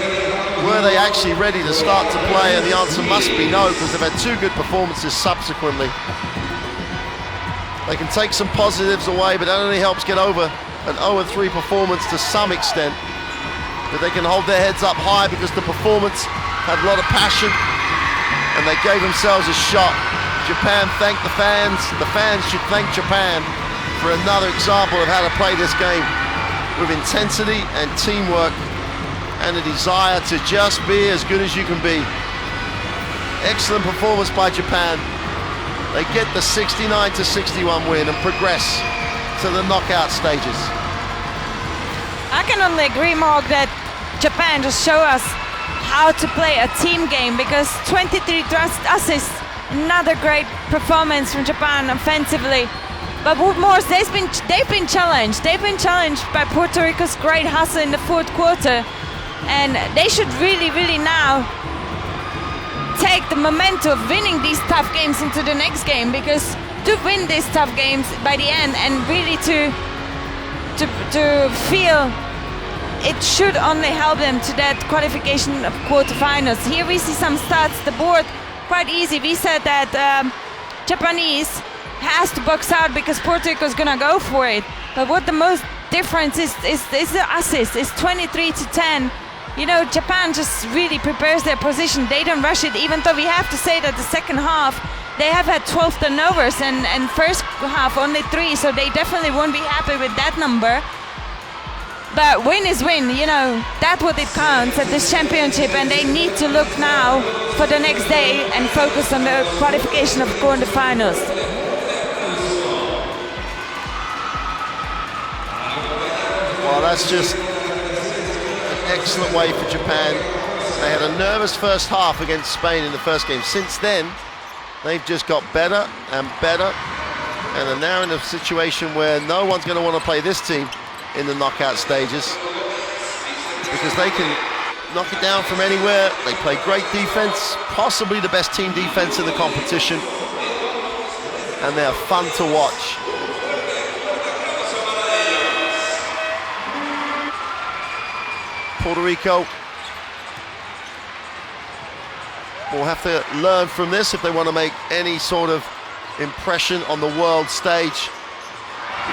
Were they actually ready to start to play? And the answer must be no, because they've had 2 good performances subsequently. They can take some positives away, but that only helps get over an 0-3 performance to some extent. But they can hold their heads up high because the performance had a lot of passion and they gave themselves a shot. Japan thanked the fans should thank Japan for another example of how to play this game with intensity and teamwork and a desire to just be as good as you can be. Excellent performance by Japan. They get the 69-61 win and progress to the knockout stages. I can only agree, Mark, that Japan just show us how to play a team game, because 23 assists, another great performance from Japan offensively. But what more, they've been challenged. They've been challenged by Puerto Rico's great hustle in the fourth quarter, and they should really, really now take the momentum of winning these tough games into the next game, because to win these tough games by the end and really to feel it should only help them to that qualification of quarterfinals. Here we see some stats, the board quite easy. We said that Japanese has to box out because Puerto Rico is gonna go for it. But what the most difference is the assist. It's 23-10. You know, Japan just really prepares their position. They don't rush it, even though we have to say that the second half they have had 12 turnovers and first half only 3, so they definitely won't be happy with that number. But win is win, you know, that's what it counts at this championship, and they need to look now for the next day and focus on the qualification of quarterfinals. Well, that's just an excellent way for Japan. They had a nervous first half against Spain in the first game. Since then, they've just got better and better, and are now in a situation where no one's going to want to play this team in the knockout stages, because they can knock it down from anywhere. They play great defense, possibly the best team defense in the competition, and they're fun to watch. Puerto Rico will have to learn from this if they want to make any sort of impression on the world stage,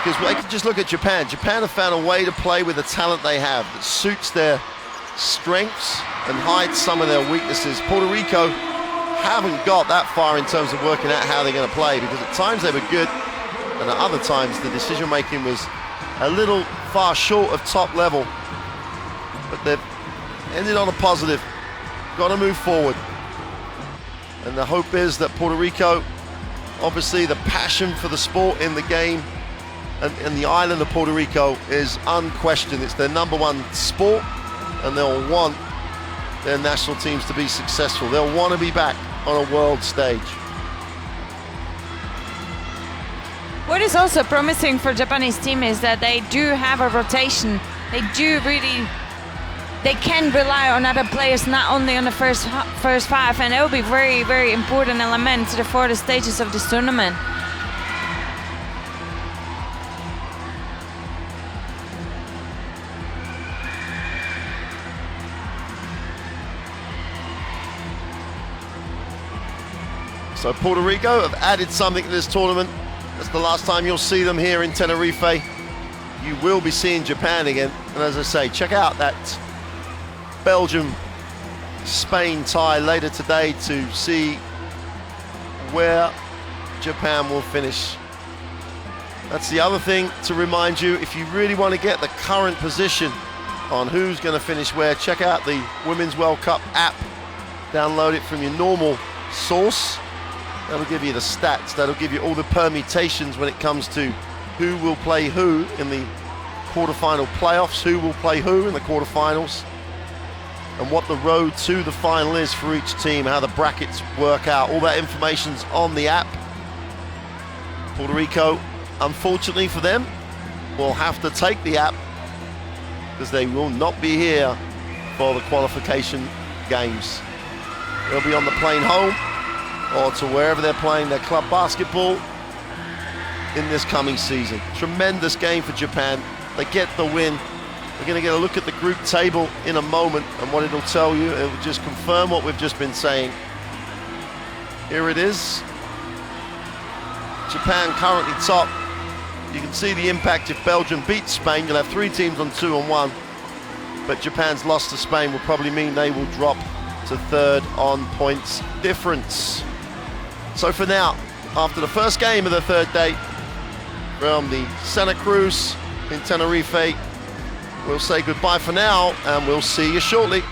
because they can just look at Japan. Japan have found a way to play with the talent they have that suits their strengths and hides some of their weaknesses. Puerto Rico haven't got that far in terms of working out how they're going to play, because at times they were good and at other times the decision making was a little far short of top level. But they've ended on a positive. Got to move forward. And the hope is that Puerto Rico, obviously the passion for the sport in the game and the island of Puerto Rico is unquestioned. It's their #1 sport, and they'll want their national teams to be successful. They'll want to be back on a world stage. What is also promising for Japanese team is that they do have a rotation. They can rely on other players, not only on the first 5, and it will be very, very important element to the further stages of this tournament. So Puerto Rico have added something to this tournament. That's the last time you'll see them here in Tenerife. You will be seeing Japan again. And as I say, check out that Belgium-Spain tie later today to see where Japan will finish. That's the other thing to remind you, if you really want to get the current position on who's going to finish where, check out the Women's World Cup app. Download it from your normal source. That'll give you the stats, that'll give you all the permutations when it comes to who will play who in the quarterfinal playoffs, who will play who in the quarterfinals, and what the road to the final is for each team, how the brackets work out. All that information's on the app. Puerto Rico, unfortunately for them, will have to take the app because they will not be here for the qualification games. They'll be on the plane home or to wherever they're playing their club basketball in this coming season. Tremendous game for Japan. They get the win. We're going to get a look at the group table in a moment, and what it'll tell you, it will just confirm what we've just been saying. Here it is. Japan currently top. You can see the impact if Belgium beats Spain. You'll have 3 teams on 2 and 1. But Japan's loss to Spain will probably mean they will drop to 3rd on points difference. So for now, after the first game of the 3rd day from the Santa Cruz in Tenerife, we'll say goodbye for now, and we'll see you shortly.